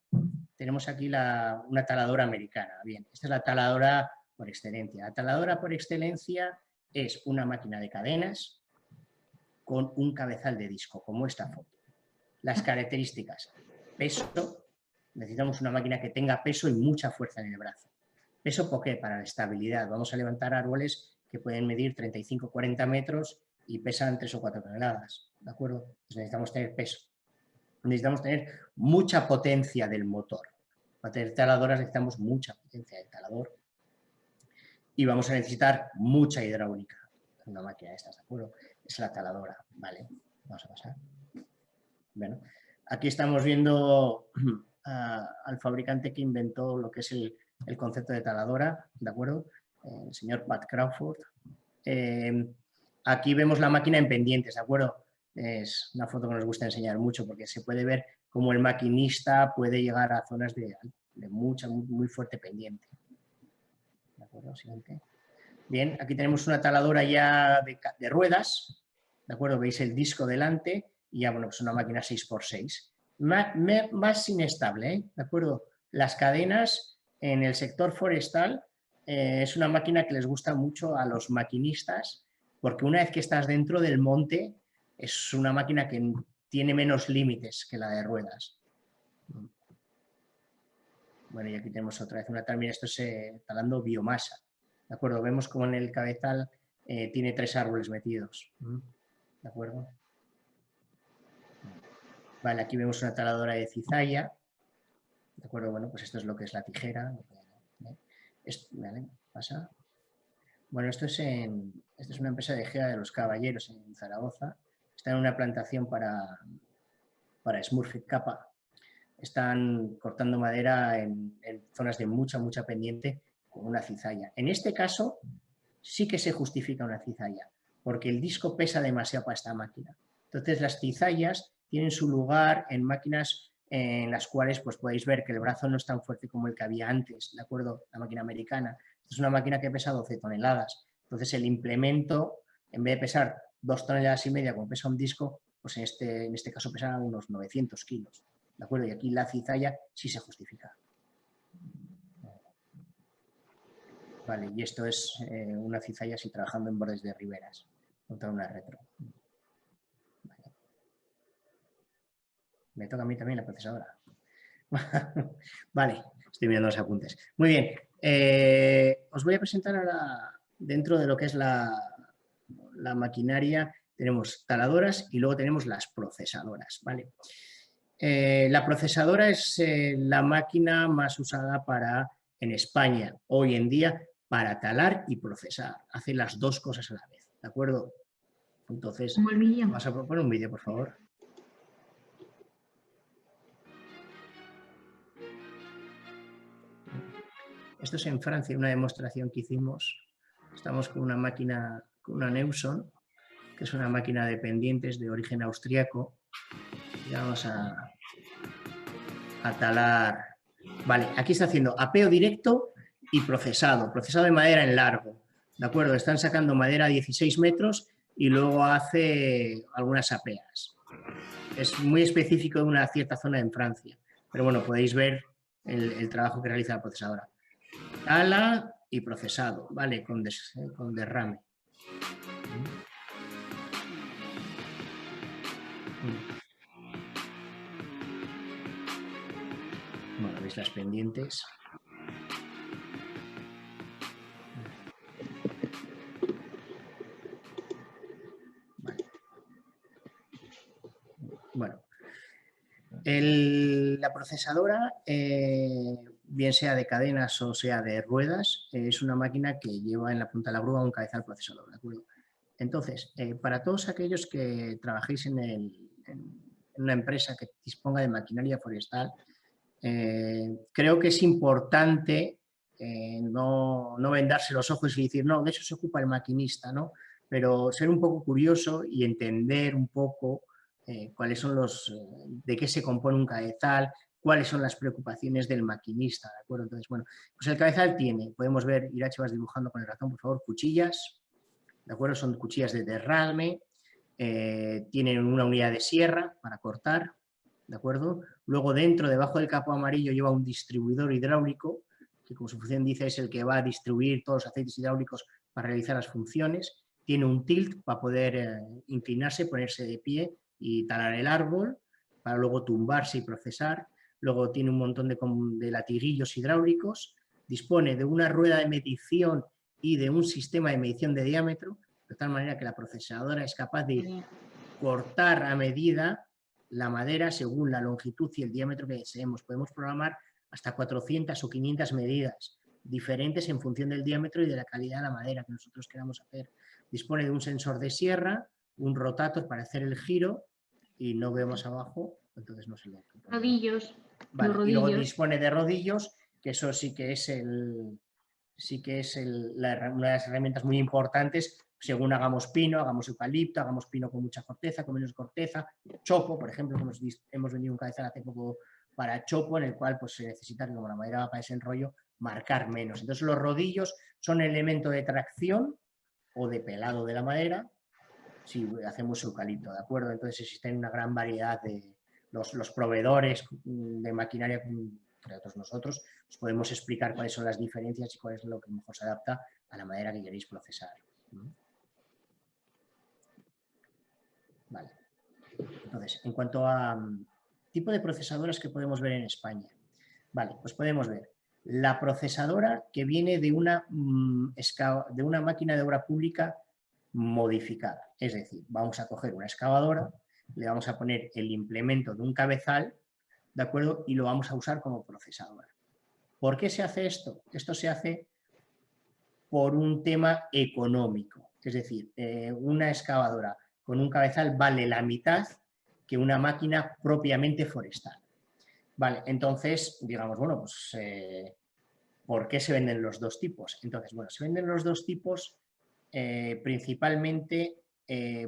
Tenemos aquí una taladora americana. Bien, esta es la taladora por excelencia. La taladora por excelencia es una máquina de cadenas con un cabezal de disco, como esta foto. Las características: peso, necesitamos una máquina que tenga peso y mucha fuerza en el brazo. ¿Peso por qué? Para la estabilidad. Vamos a levantar árboles que pueden medir 35-40 metros y pesan 3 o 4 toneladas, ¿de acuerdo? Pues necesitamos tener peso. Necesitamos tener mucha potencia del motor. Para tener taladoras necesitamos mucha potencia del talador. Y vamos a necesitar mucha hidráulica. Una máquina de estas, ¿de acuerdo? Es la taladora, ¿vale? Vamos a pasar. Bueno, aquí estamos viendo al fabricante que inventó lo que es el concepto de taladora, ¿de acuerdo? El señor Pat Crawford. Aquí vemos la máquina en pendientes, ¿de acuerdo? Es una foto que nos gusta enseñar mucho porque se puede ver cómo el maquinista puede llegar a zonas de mucha, muy fuerte pendiente. ¿De acuerdo? Siguiente. Bien, aquí tenemos una taladora ya de ruedas, ¿de acuerdo? Veis el disco delante y ya, bueno, es una máquina 6x6. Más inestable, ¿eh? ¿De acuerdo? Las cadenas en el sector forestal es una máquina que les gusta mucho a los maquinistas porque una vez que estás dentro del monte es una máquina que tiene menos límites que la de ruedas. Bueno, y aquí tenemos otra vez una también, esto es talando biomasa. ¿De acuerdo? Vemos como en el cabezal tiene 3 árboles metidos. ¿De acuerdo? Vale, aquí vemos una taladora de cizalla. ¿De acuerdo? Bueno, pues esto es lo que es la tijera. Vale, pasa. Bueno, esto es una empresa de Ejea de los Caballeros en Zaragoza. Está en una plantación para Smurfit Kappa. Están cortando madera en zonas de mucha pendiente con una cizalla. En este caso sí que se justifica una cizalla, porque el disco pesa demasiado para esta máquina. Entonces las cizallas tienen su lugar en máquinas en las cuales pues, podéis ver que el brazo no es tan fuerte como el que había antes, ¿de acuerdo? La máquina americana. Es una máquina que pesa 12 toneladas. Entonces el implemento, en vez de pesar 2,5 toneladas como pesa un disco, pues en este caso pesará unos 900 kilos. ¿De acuerdo? Y aquí la cizalla sí se justifica. Vale, y esto es una cizalla así trabajando en bordes de riberas, contra una retro. Vale. Me toca a mí también la procesadora. Vale, estoy mirando los apuntes. Muy bien, os voy a presentar ahora, dentro de lo que es la maquinaria, tenemos taladoras y luego tenemos las procesadoras, ¿vale? La procesadora es la máquina más usada en España hoy en día para talar y procesar. Hace las dos cosas a la vez, ¿de acuerdo? Entonces, ¿vas a proponer un vídeo, por favor? Esto es en Francia, una demostración que hicimos. Estamos con una máquina, con una Neuson, que es una máquina de pendientes de origen austriaco. Y vamos a talar. Vale, aquí está haciendo apeo directo y procesado de madera en largo. ¿De acuerdo? Están sacando madera a 16 metros y luego hace algunas apeas. Es muy específico de una cierta zona en Francia. Pero bueno, podéis ver el trabajo que realiza la procesadora. Tala y procesado, ¿vale? Con derrame. Bueno, veis las pendientes. Vale. Bueno, la procesadora, bien sea de cadenas o sea de ruedas, es una máquina que lleva en la punta de la grúa un cabezal procesador, ¿de acuerdo? Entonces, para todos aquellos que trabajéis en una empresa que disponga de maquinaria forestal, creo que es importante no vendarse los ojos y decir, no, de eso se ocupa el maquinista, ¿no? Pero ser un poco curioso y entender un poco cuáles son de qué se compone un cabezal, cuáles son las preocupaciones del maquinista, ¿de acuerdo? Entonces, bueno, pues el cabezal podemos ver, Irache, vas dibujando con el ratón, por favor, cuchillas, ¿de acuerdo? Son cuchillas de derrame, tienen una unidad de sierra para cortar, ¿de acuerdo? Luego debajo del capó amarillo lleva un distribuidor hidráulico, que como su función dice es el que va a distribuir todos los aceites hidráulicos para realizar las funciones. Tiene un tilt para poder inclinarse, ponerse de pie y talar el árbol, para luego tumbarse y procesar. Luego tiene un montón de latiguillos hidráulicos. Dispone de una rueda de medición y de un sistema de medición de diámetro, de tal manera que la procesadora es capaz de cortar a medida la madera según la longitud y el diámetro que deseemos. Podemos programar hasta 400 o 500 medidas diferentes en función del diámetro y de la calidad de la madera que nosotros queramos hacer. Dispone de un sensor de sierra, un rotator para hacer el giro y no vemos abajo, entonces no sé lo que pone. Rodillos. Vale, rodillos. y luego dispone de rodillos, que eso sí que es una de las herramientas muy importantes según hagamos pino, hagamos eucalipto, hagamos pino con mucha corteza, con menos corteza, chopo, por ejemplo, hemos vendido un cabezal hace poco para chopo, en el cual pues, se necesita, como la madera va para ese enrollo, marcar menos. Entonces los rodillos son elemento de tracción o de pelado de la madera si hacemos eucalipto, ¿de acuerdo? Entonces existen una gran variedad de los proveedores de maquinaria, entre otros nosotros, os podemos explicar cuáles son las diferencias y cuál es lo que mejor se adapta a la madera que queréis procesar. Vale. Entonces, en cuanto a tipo de procesadoras que podemos ver en España, vale, pues podemos ver la procesadora que viene de una máquina de obra pública modificada. Es decir, vamos a coger una excavadora, le vamos a poner el implemento de un cabezal, ¿de acuerdo? Y lo vamos a usar como procesadora. ¿Por qué se hace esto? Esto se hace por un tema económico. Es decir, una excavadora con un cabezal vale la mitad que una máquina propiamente forestal. Vale, entonces, digamos, bueno, pues, ¿por qué se venden los dos tipos? Entonces, bueno, se venden los dos tipos principalmente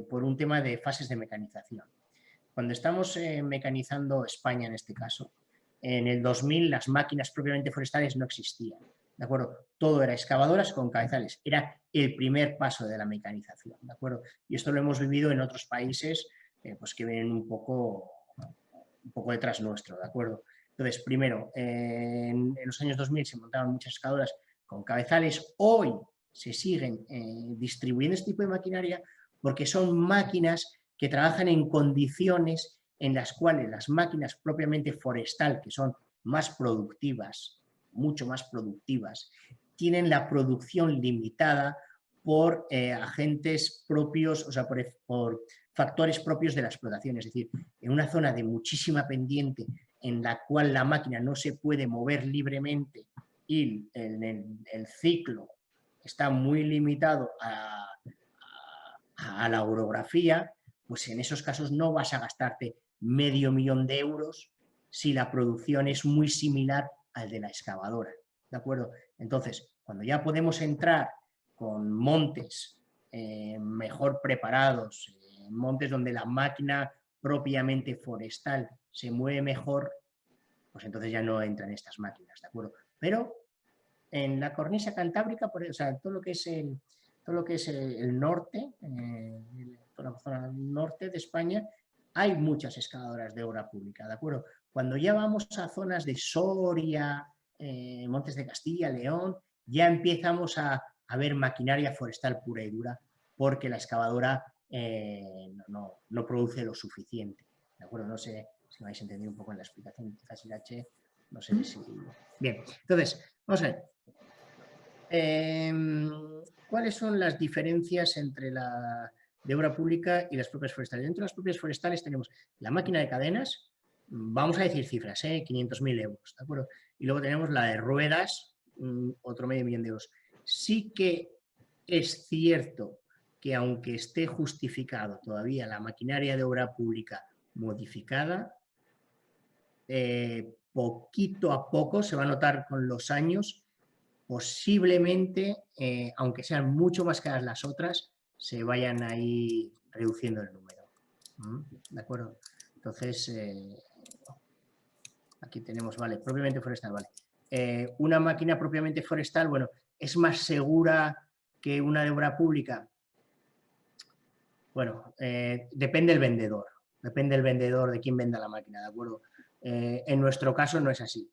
por un tema de fases de mecanización. Cuando estamos mecanizando España en este caso, en el 2000 las máquinas propiamente forestales no existían, ¿de acuerdo? Todo era excavadoras con cabezales, era el primer paso de la mecanización, ¿de acuerdo? Y esto lo hemos vivido en otros países pues que vienen un poco detrás nuestro, ¿de acuerdo? Entonces, primero, en los años 2000 se montaban muchas excavadoras con cabezales, hoy se siguen distribuyendo este tipo de maquinaria porque son máquinas que trabajan en condiciones en las cuales las máquinas propiamente forestal, que son más productivas, mucho más productivas, tienen la producción limitada por agentes propios, o sea, por factores propios de la explotación. Es decir, en una zona de muchísima pendiente en la cual la máquina no se puede mover libremente y el ciclo está muy limitado a la orografía, pues en esos casos no vas a gastarte $500.000 de euros si la producción es muy similar al de la excavadora, ¿de acuerdo? Entonces, cuando ya podemos entrar con montes mejor preparados, montes donde la máquina propiamente forestal se mueve mejor, pues entonces ya no entran estas máquinas, ¿de acuerdo? Pero en la cornisa cantábrica, o sea, todo lo que es el norte, toda la zona norte de España, hay muchas excavadoras de obra pública, ¿de acuerdo? Cuando ya vamos a zonas de Soria, Montes de Castilla, León, ya empezamos a ver maquinaria forestal pura y dura, porque la excavadora no produce lo suficiente, ¿de acuerdo? No sé si me habéis entendido un poco en la explicación, quizás Irache, no sé si... Bien, entonces, vamos a ver. ¿Cuáles son las diferencias entre la de obra pública y las propias forestales? Dentro de las propias forestales tenemos la máquina de cadenas, vamos a decir cifras, 500.000 euros, ¿de acuerdo? Y luego tenemos la de ruedas, otro $500.000 de euros. Sí que es cierto que aunque esté justificado todavía la maquinaria de obra pública modificada, poquito a poco se va a notar con los años, posiblemente, aunque sean mucho más caras las otras, se vayan ahí reduciendo el número. ¿De acuerdo? Entonces, aquí tenemos, vale, propiamente forestal, vale. Una máquina propiamente forestal, bueno, ¿es más segura que una de obra pública? Bueno, depende del vendedor. Depende del vendedor de quién venda la máquina, ¿de acuerdo? En nuestro caso no es así.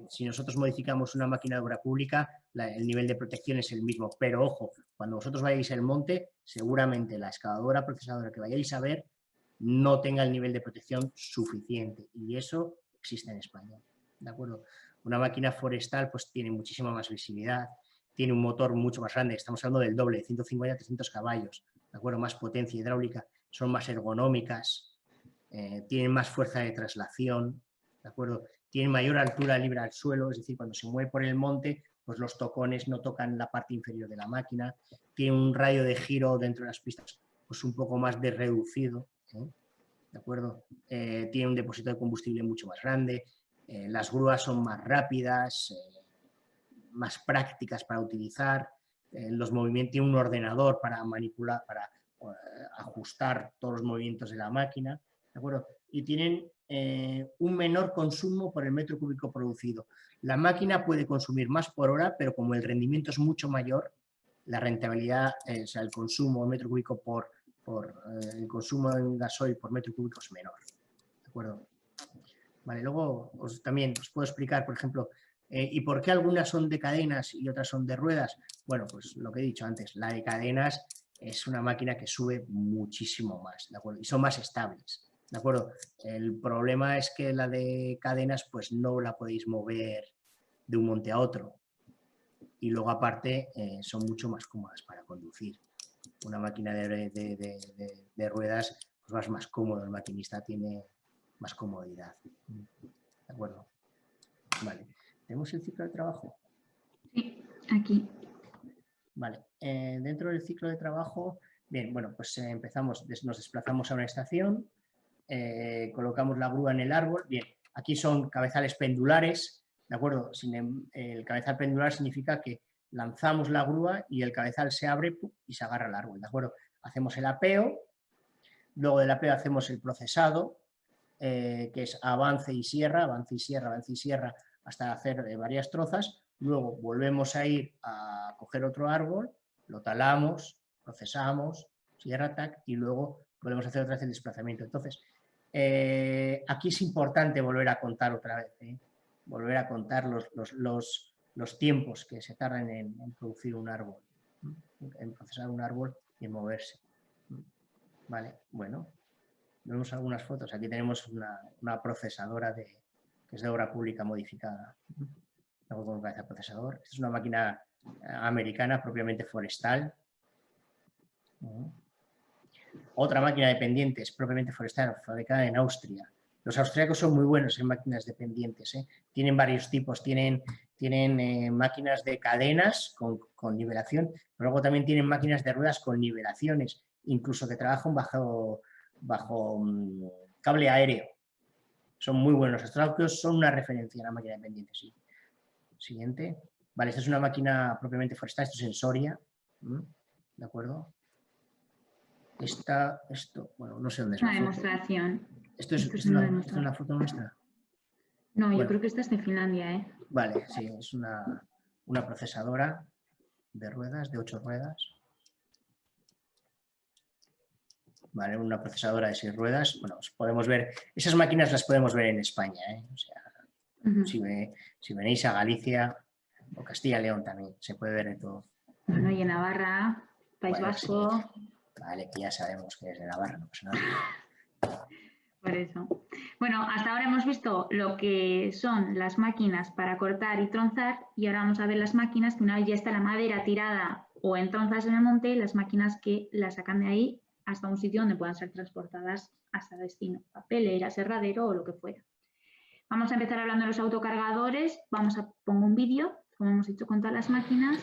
Si nosotros modificamos una máquina de obra pública, el nivel de protección es el mismo. Pero ojo, cuando vosotros vayáis al monte, seguramente la excavadora procesadora que vayáis a ver no tenga el nivel de protección suficiente. Y eso existe en España, ¿de acuerdo? Una máquina forestal pues tiene muchísima más visibilidad, tiene un motor mucho más grande, estamos hablando del doble, de 150 a 300 caballos, ¿de acuerdo? Más potencia hidráulica, son más ergonómicas, tienen más fuerza de traslación, ¿de acuerdo? Tienen mayor altura libre al suelo, es decir, cuando se mueve por el monte, pues los tocones no tocan la parte inferior de la máquina, tiene un radio de giro dentro de las pistas pues un poco más de reducido, ¿de acuerdo? Tiene un depósito de combustible mucho más grande, las grúas son más rápidas, más prácticas para utilizar, los movimientos, tiene un ordenador para manipular, para ajustar todos los movimientos de la máquina, ¿de acuerdo? Y tienen un menor consumo por el metro cúbico producido. La máquina puede consumir más por hora, pero como el rendimiento es mucho mayor, la rentabilidad, o sea, el consumo en metro cúbico el consumo en gasoil por metro cúbico es menor, ¿de acuerdo? Vale, luego también os puedo explicar, por ejemplo, ¿y por qué algunas son de cadenas y otras son de ruedas? Bueno, pues lo que he dicho antes, la de cadenas es una máquina que sube muchísimo más, ¿de acuerdo? Y son más estables, ¿de acuerdo? El problema es que la de cadenas pues no la podéis mover de un monte a otro. Y luego aparte son mucho más cómodas para conducir. una máquina de ruedas pues va más cómodo, el maquinista tiene más comodidad. ¿De acuerdo? Vale. ¿Tenemos el ciclo de trabajo? Sí, aquí. Vale. Dentro del ciclo de trabajo, bien, bueno, pues empezamos, nos desplazamos a una estación, colocamos la grúa en el árbol. Bien, aquí son cabezales pendulares, ¿de acuerdo? El cabezal pendular significa que lanzamos la grúa y el cabezal se abre y se agarra al árbol, ¿de acuerdo? Hacemos el apeo, luego del apeo hacemos el procesado, que es avance y sierra, avance y sierra, avance y sierra, hasta hacer varias trozas. Luego volvemos a ir a coger otro árbol, lo talamos, procesamos, sierra, tac, y luego volvemos a hacer otra vez el desplazamiento. Entonces, aquí es importante volver a contar otra vez, volver a contar los tiempos que se tardan en producir un árbol, en procesar un árbol y en moverse. Vale, bueno, vemos algunas fotos. Aquí tenemos una procesadora que es de obra pública modificada. Luego con cabeza procesador. Esta es una máquina americana propiamente forestal. Otra máquina de pendientes propiamente forestal, fabricada en Austria. Los austríacos son muy buenos en máquinas de pendientes. Tienen varios tipos. Tienen máquinas de cadenas con nivelación, pero luego también tienen máquinas de ruedas con nivelaciones, incluso que trabajan bajo cable aéreo. Son muy buenos. Los austríacos son una referencia en la máquina de pendientes. Sí. Siguiente. Vale, esta es una máquina propiamente forestal, esto es en Soria. ¿De acuerdo? Esto, bueno, no sé dónde es una la demostración. foto. ¿Esto es una foto nuestra? No, bueno, yo creo que esta es de Finlandia, ¿eh? Vale, sí, es una procesadora de ruedas, de 8 ruedas. Vale, una procesadora de 6 ruedas. Bueno, podemos ver, esas máquinas las podemos ver en España, ¿eh? O sea, si venís a Galicia o Castilla y León también, se puede ver de todo. Bueno, y en Navarra, País Vasco. Sí. Vale, que ya sabemos que es de Navarra, no pasa nada. Por eso. Bueno, hasta ahora hemos visto lo que son las máquinas para cortar y tronzar y ahora vamos a ver las máquinas que una vez ya está la madera tirada o en tronzas en el monte, las máquinas que la sacan de ahí hasta un sitio donde puedan ser transportadas hasta destino, papelera, aserradero o lo que fuera. Vamos a empezar hablando de los autocargadores. Pongo un vídeo, como hemos hecho con todas las máquinas.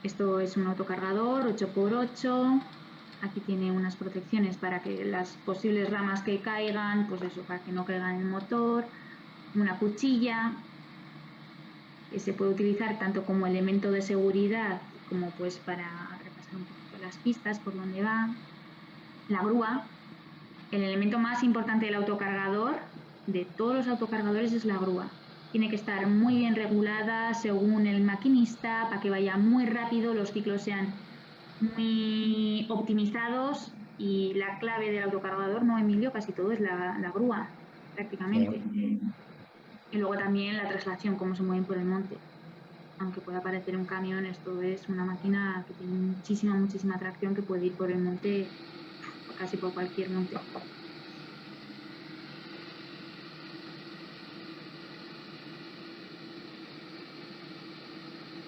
Esto es un autocargador 8×8. Aquí tiene unas protecciones para que las posibles ramas que caigan, pues eso, para que no caigan en el motor. Una cuchilla que se puede utilizar tanto como elemento de seguridad como pues para repasar un poquito las pistas por donde va. La grúa. El elemento más importante del autocargador, de todos los autocargadores, es la grúa. Tiene que estar muy bien regulada según el maquinista para que vaya muy rápido, los ciclos sean muy optimizados y la clave del autocargador, ¿no, Emilio? Casi todo es la grúa, prácticamente. Sí. Y luego también la traslación, cómo se mueven por el monte. Aunque pueda parecer un camión, esto es una máquina que tiene muchísima tracción que puede ir por el monte, casi por cualquier monte.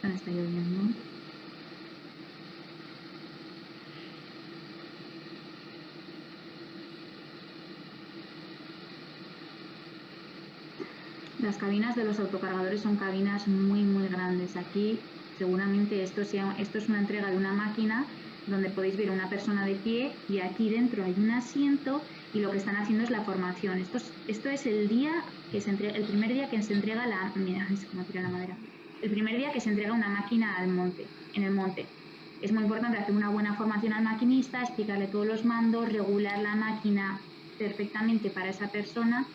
Está lloviendo. Las cabinas de los autocargadores son cabinas muy grandes. Aquí seguramente esto es una entrega de una máquina donde podéis ver una persona de pie y aquí dentro hay un asiento y lo que están haciendo es la formación. Esto es el día que se entrega, el primer día que se entrega la... Mira, es como tira la madera. El primer día que se entrega una máquina en el monte. Es muy importante hacer una buena formación al maquinista, explicarle todos los mandos, regular la máquina perfectamente para esa persona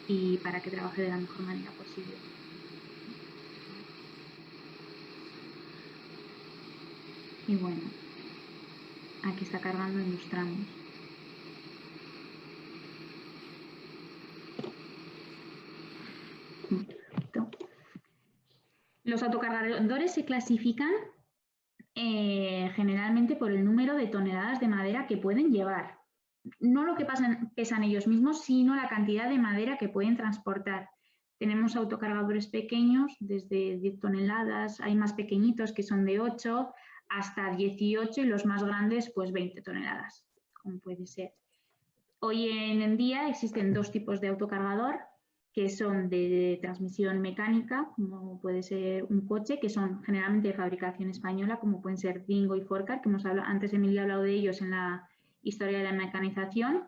y para que trabaje de la mejor manera posible. Y bueno, aquí está cargando en los tramos. Los autocargadores se clasifican generalmente por el número de toneladas de madera que pueden llevar. No lo que pesan ellos mismos, sino la cantidad de madera que pueden transportar. Tenemos autocargadores pequeños, desde 10 toneladas, hay más pequeñitos que son de 8 hasta 18 y los más grandes pues 20 toneladas, como puede ser. Hoy en día existen dos tipos de autocargador, que son de transmisión mecánica, como puede ser un coche, que son generalmente de fabricación española, como pueden ser Dingo y Forcar, que antes Emilio ha hablado de ellos en la historia de la mecanización.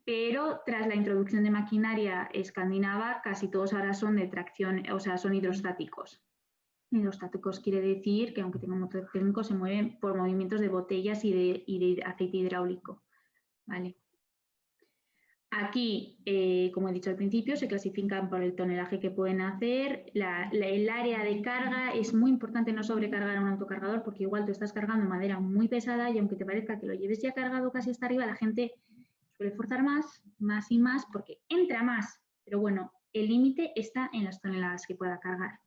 Pero tras la introducción de maquinaria escandinava, casi todos ahora son de tracción, o sea, son hidrostáticos. Hidrostáticos quiere decir que, aunque tengan motor térmico, se mueven por movimientos de botellas y de aceite hidráulico. ¿Vale? Aquí, como he dicho al principio, se clasifican por el tonelaje que pueden hacer. El área de carga es muy importante no sobrecargar a un autocargador, porque igual tú estás cargando madera muy pesada y aunque te parezca que lo lleves ya cargado casi hasta arriba, la gente suele forzar más y más, porque entra más. Pero bueno, el límite está en las toneladas que pueda cargar.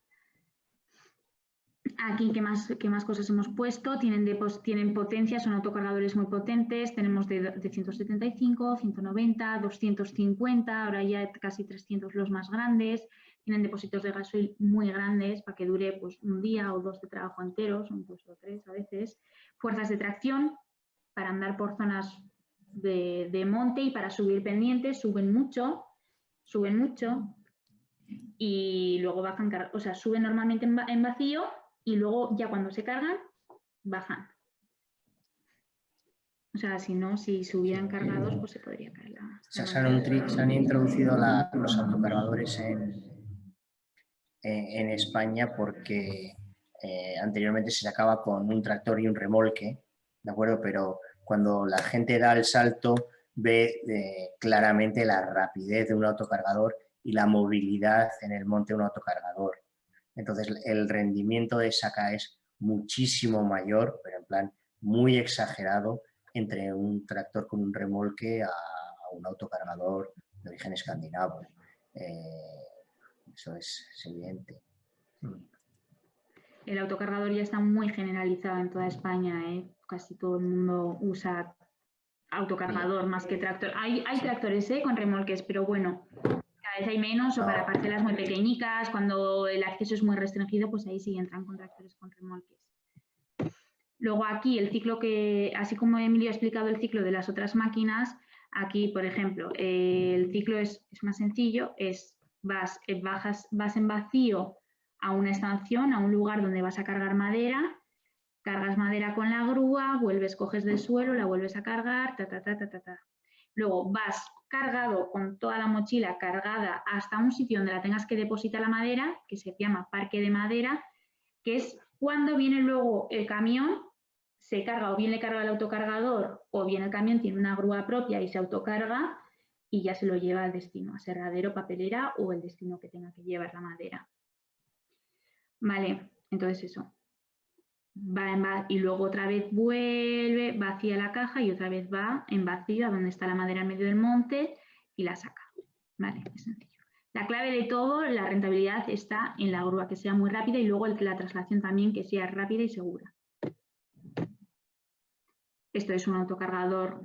Aquí, ¿qué más cosas hemos puesto? Tienen potencia, son autocargadores muy potentes. Tenemos de 175, 190, 250, ahora ya casi 300 los más grandes. Tienen depósitos de gasoil muy grandes para que dure pues, un día o dos de trabajo enteros, o incluso 3 a veces. Fuerzas de tracción para andar por zonas de monte y para subir pendientes. Suben mucho. Y luego bajan, o sea, suben normalmente en vacío. Y luego ya cuando se cargan, bajan. O sea, si subieran cargados, pues se podría caer la se han introducido los autocargadores en España porque anteriormente se sacaba con un tractor y un remolque, ¿de acuerdo? Pero cuando la gente da el salto, ve claramente la rapidez de un autocargador y la movilidad en el monte de un autocargador. Entonces, el rendimiento de saca es muchísimo mayor, pero en plan muy exagerado, entre un tractor con un remolque a un autocargador de origen escandinavo. Eso es evidente. El autocargador ya está muy generalizado en toda España, ¿eh? Casi todo el mundo usa autocargador más que tractor. Hay tractores con remolques, pero bueno, cada vez hay menos, o para parcelas muy pequeñicas, cuando el acceso es muy restringido, pues ahí sí entran con tractores con remolques. Luego aquí el ciclo así como Emilio ha explicado el ciclo de las otras máquinas, aquí, por ejemplo, el ciclo es más sencillo, vas en vacío a una estación, a un lugar donde vas a cargar madera, cargas madera con la grúa, coges del suelo, la vuelves a cargar, Luego vas cargado con toda la mochila cargada hasta un sitio donde la tengas que depositar la madera, que se llama parque de madera, que es cuando viene luego el camión, se carga o bien le carga el autocargador o bien el camión tiene una grúa propia y se autocarga y ya se lo lleva al destino, aserradero, papelera o el destino que tenga que llevar la madera. Vale, entonces eso. Y luego otra vez vuelve, vacía la caja y otra vez va en vacío a donde está la madera en medio del monte y la saca. Vale, es sencillo. La clave de todo, la rentabilidad, está en la grúa, que sea muy rápida y luego la traslación también que sea rápida y segura. Esto es un autocargador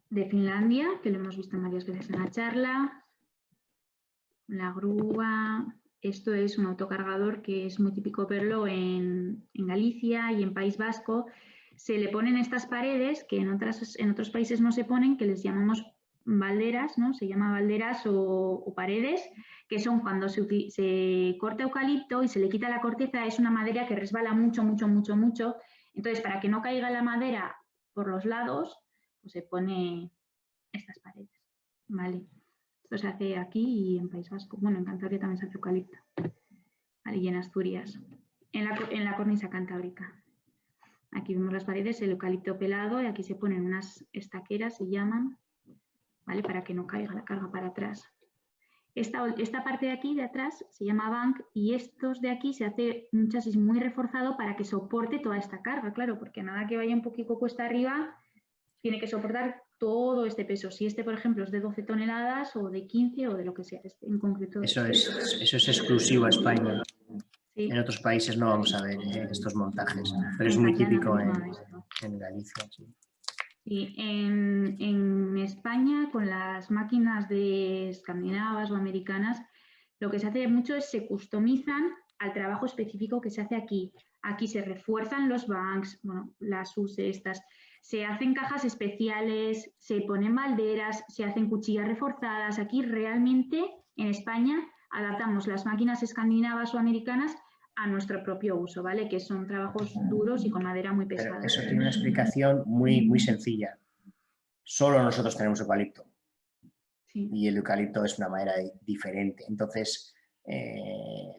de Finlandia, que lo hemos visto varias veces en la charla. La grúa. Esto es un autocargador que es muy típico verlo en Galicia y en País Vasco. Se le ponen estas paredes que en otros países no se ponen, que les llamamos balderas, ¿no? Se llama balderas o paredes, que son cuando se corta eucalipto y se le quita la corteza, es una madera que resbala mucho. Entonces, para que no caiga la madera por los lados, pues se pone estas paredes, ¿vale? Esto se hace aquí y en País Vasco. Bueno, en Cantabria también se hace eucalipto. Vale, y en Asturias. En la cornisa cantábrica. Aquí vemos las paredes, el eucalipto pelado, y aquí se ponen unas estaqueras, se llaman, ¿vale? Para que no caiga la carga para atrás. Esta parte de aquí, de atrás, se llama bank, y estos de aquí se hace un chasis muy reforzado para que soporte toda esta carga, claro, porque nada que vaya un poquito cuesta arriba, tiene que soportar todo este peso. Si por ejemplo, es de 12 toneladas o de 15 o de lo que sea, en concreto. Eso es exclusivo a España. Sí. En otros países no vamos a ver estos montajes, pero es muy típico en Galicia. Sí. Sí, en España, con las máquinas de escandinavas o americanas, lo que se hace mucho es se customizan al trabajo específico que se hace aquí. Aquí se refuerzan los banks, bueno, las USE estas, se hacen cajas especiales, se ponen balderas, se hacen cuchillas reforzadas. Aquí realmente, en España, adaptamos las máquinas escandinavas o americanas a nuestro propio uso, ¿vale? Que son trabajos duros y con madera muy pesada. Pero eso tiene una explicación muy sencilla. Solo nosotros tenemos eucalipto. Sí. Y el eucalipto es una madera diferente. Entonces,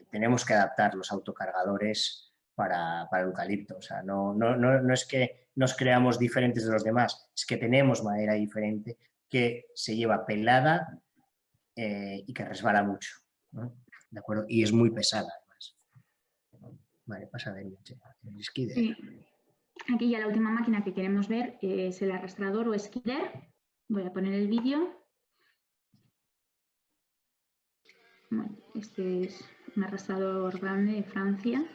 tenemos que adaptar los autocargadores para el eucalipto. O sea, no es que nos creamos diferentes de los demás, es que tenemos madera diferente que se lleva pelada y que resbala mucho, ¿no? ¿De acuerdo? Y es muy pesada, además. Vale, pasa a ver el skidder. Sí. Aquí ya la última máquina que queremos ver es el arrastrador o skidder. Voy a poner el vídeo. Bueno, este es un arrastrador grande de Francia.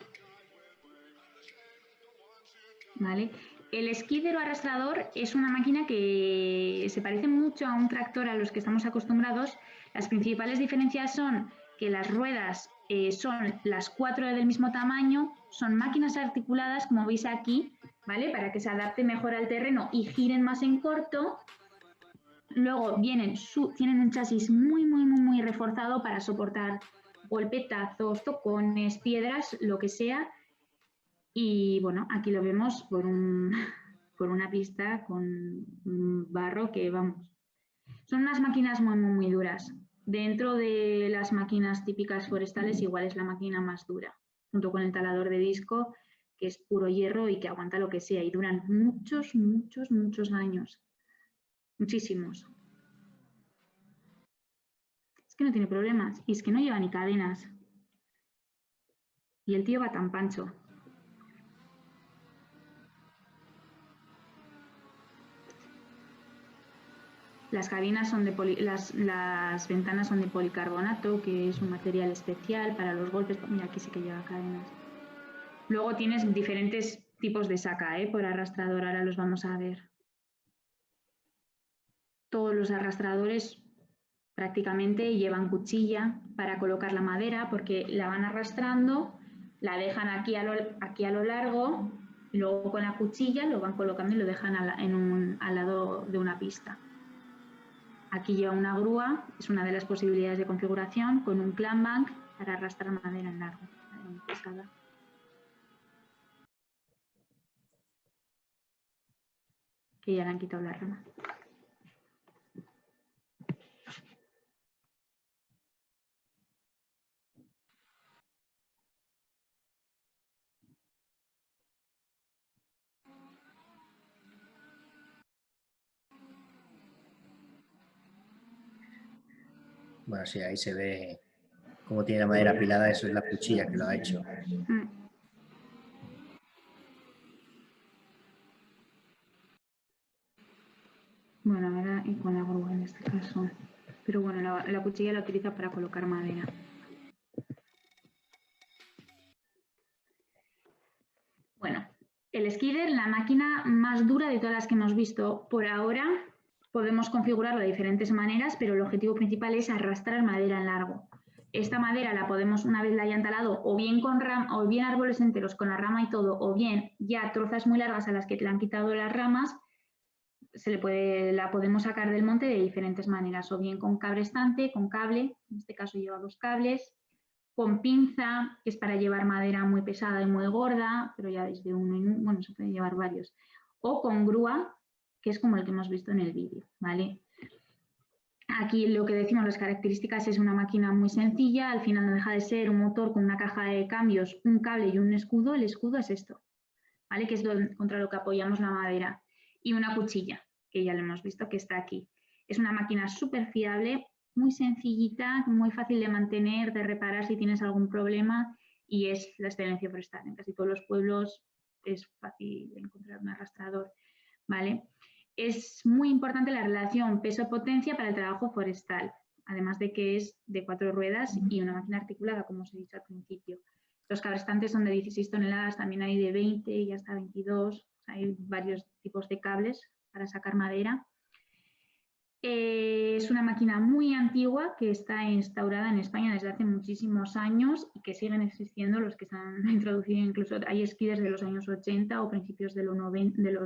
¿Vale? El skidder o arrastrador es una máquina que se parece mucho a un tractor a los que estamos acostumbrados. Las principales diferencias son que las ruedas son las 4 del mismo tamaño, son máquinas articuladas, como veis aquí, ¿vale? Para que se adapte mejor al terreno y giren más en corto. Luego tienen un chasis muy reforzado para soportar golpetazos, tocones, piedras, lo que sea. Y bueno, aquí lo vemos por una pista con barro que, vamos, son unas máquinas muy duras. Dentro de las máquinas típicas forestales, igual es la máquina más dura, junto con el talador de disco, que es puro hierro y que aguanta lo que sea, y duran muchos años. Muchísimos. Es que no tiene problemas, y es que no lleva ni cadenas. Y el tío va tan pancho. Las cabinas son las ventanas son de policarbonato, que es un material especial para los golpes. Mira, aquí sí que lleva cadenas. Luego tienes diferentes tipos de saca, por arrastrador, ahora los vamos a ver. Todos los arrastradores prácticamente llevan cuchilla para colocar la madera, porque la van arrastrando, la dejan aquí a lo largo, y luego con la cuchilla lo van colocando y lo dejan al lado de una pista. Aquí lleva una grúa, es una de las posibilidades de configuración, con un clamp bank para arrastrar madera en largo, muy pesada. Que ya le han quitado la rama. Bueno, sí, ahí se ve cómo tiene la madera apilada, eso es la cuchilla que lo ha hecho. Bueno, ahora y con la grúa en este caso. Pero bueno, la cuchilla la utiliza para colocar madera. Bueno, el skidder, la máquina más dura de todas las que hemos visto por ahora. Podemos configurarlo de diferentes maneras, pero el objetivo principal es arrastrar madera en largo. Esta madera la podemos, una vez la hayan talado, o bien árboles enteros con la rama y todo, o bien ya trozas muy largas a las que le han quitado las ramas, la podemos sacar del monte de diferentes maneras, o bien con cabrestante, con cable, en este caso lleva 2 cables, con pinza, que es para llevar madera muy pesada y muy gorda, pero ya desde uno, bueno, se pueden llevar varios, o con grúa, que es como el que hemos visto en el vídeo, ¿vale? Aquí lo que decimos, las características, es una máquina muy sencilla, al final no deja de ser un motor con una caja de cambios, un cable y un escudo. El escudo es esto, ¿vale? Que es contra lo que apoyamos la madera, y una cuchilla, que ya lo hemos visto que está aquí. Es una máquina súper fiable, muy sencillita, muy fácil de mantener, de reparar si tienes algún problema, y es la excelencia forestal. En casi todos los pueblos es fácil encontrar un arrastrador, ¿vale? Es muy importante la relación peso-potencia para el trabajo forestal, además de que es de 4 ruedas y una máquina articulada, como os he dicho al principio. Los cabrestantes son de 16 toneladas, también hay de 20 y hasta 22. Hay varios tipos de cables para sacar madera. Es una máquina muy antigua que está instaurada en España desde hace muchísimos años y que siguen existiendo los que se han introducido, incluso hay skiders de los años 80 o principios de los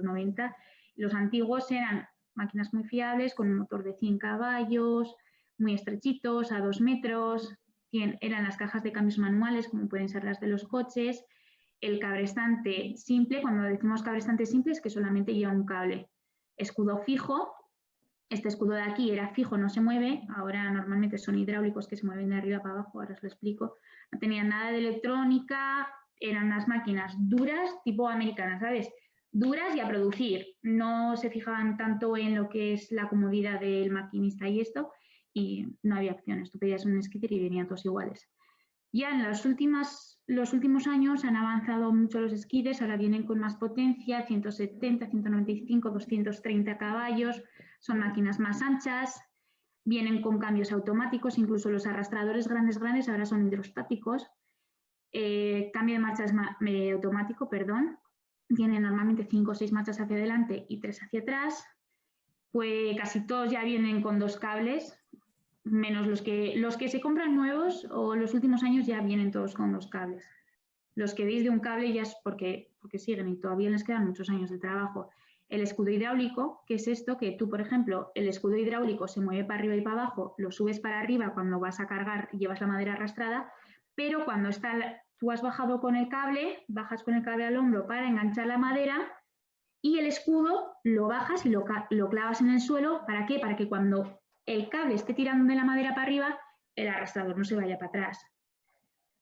90. Los antiguos eran máquinas muy fiables con un motor de 100 caballos, muy estrechitos, a 2 metros, eran las cajas de cambios manuales como pueden ser las de los coches, el cabrestante simple, cuando decimos cabrestante simple es que solamente lleva un cable, escudo fijo. Este escudo de aquí era fijo, no se mueve, ahora normalmente son hidráulicos que se mueven de arriba para abajo, ahora os lo explico. No tenían nada de electrónica, eran unas máquinas duras, tipo americanas, ¿sabes? Duras y a producir. No se fijaban tanto en lo que es la comodidad del maquinista y esto, y no había opciones. Tú pedías un skidder y venían todos iguales. Ya en los últimos años han avanzado mucho los skiders, ahora vienen con más potencia, 170, 195, 230 caballos, son máquinas más anchas, vienen con cambios automáticos, incluso los arrastradores grandes ahora son hidrostáticos, cambio de marchas automático, perdón, tienen normalmente 5 o 6 marchas hacia adelante y 3 hacia atrás, pues casi todos ya vienen con 2 cables, menos los que se compran nuevos o los últimos años ya vienen todos con 2 cables. Los que veis de un cable ya es porque siguen y todavía les quedan muchos años de trabajo. El escudo hidráulico, que es esto, que tú, por ejemplo, el escudo hidráulico se mueve para arriba y para abajo, lo subes para arriba cuando vas a cargar y llevas la madera arrastrada, pero cuando tú has bajado con el cable, bajas con el cable al hombro para enganchar la madera y el escudo lo bajas y lo clavas en el suelo. ¿Para qué? Para que cuando el cable esté tirando de la madera para arriba, el arrastrador no se vaya para atrás.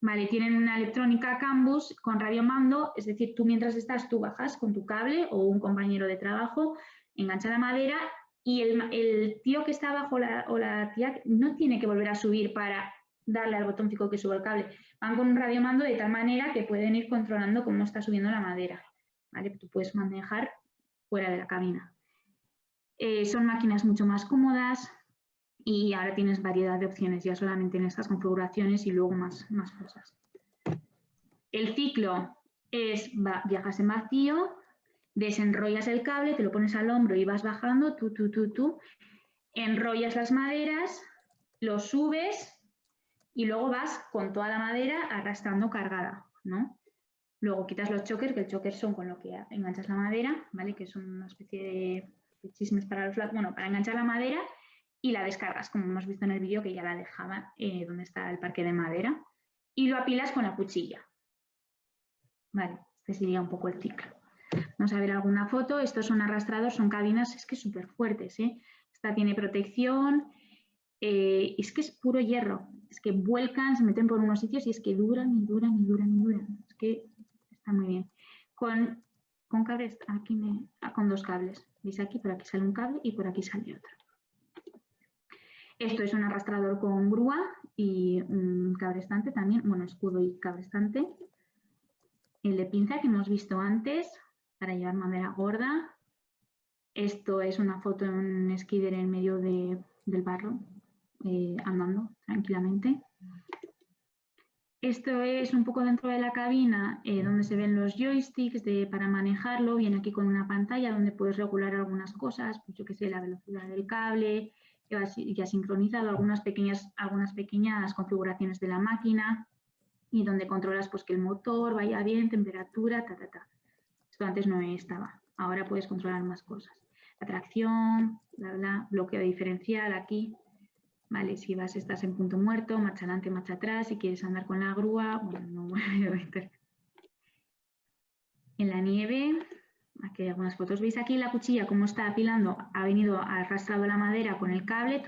Vale, tienen una electrónica Cambus con radiomando, es decir, tú mientras estás, tú bajas con tu cable o un compañero de trabajo, engancha la madera y el tío que está abajo o la tía no tiene que volver a subir para darle al botoncito que suba el cable. Van con un radiomando de tal manera que pueden ir controlando cómo está subiendo la madera. ¿Vale? Tú puedes manejar fuera de la cabina. Son máquinas mucho más cómodas. Y ahora tienes variedad de opciones ya solamente en estas configuraciones y luego más cosas. El ciclo es, viajas en vacío, desenrollas el cable, te lo pones al hombro y vas bajando, tú, enrollas las maderas, lo subes y luego vas con toda la madera arrastrando cargada, ¿no? Luego quitas los chokers, que el choker son con lo que enganchas la madera, ¿vale? Que son una especie de chismes para los lados, bueno, para enganchar la madera. Y la descargas, como hemos visto en el vídeo que ya la dejaba donde está el parque de madera, y lo apilas con la cuchilla. Vale, este sería un poco el ciclo. Vamos a ver alguna foto. Estos son arrastrados, son cabinas, es que súper fuertes, ¿eh? Esta tiene protección, es que es puro hierro, es que vuelcan, se meten por unos sitios y es que duran y duran y duran y duran. Es que está muy bien. Con cables, aquí con 2 cables. ¿Veis aquí? Por aquí sale un cable y por aquí sale otro. Esto es un arrastrador con grúa y un cabrestante también, bueno, escudo y cabrestante. El de pinza que hemos visto antes para llevar madera gorda. Esto es una foto en un skidder en medio del barro, andando tranquilamente. Esto es un poco dentro de la cabina donde se ven los joysticks para manejarlo. Viene aquí con una pantalla donde puedes regular algunas cosas, pues yo que sé, la velocidad del cable, ya sincronizado algunas pequeñas configuraciones de la máquina y donde controlas pues que el motor vaya bien, temperatura, Esto antes no estaba, ahora puedes controlar más cosas. La tracción, bloqueo diferencial aquí, vale, si estás en punto muerto, marcha adelante, marcha atrás, si quieres andar con la grúa, bueno, no voy a meter. En la nieve, aquí hay algunas fotos. ¿Veis aquí la cuchilla cómo está apilando? Ha venido, ha arrastrado la madera con el cable,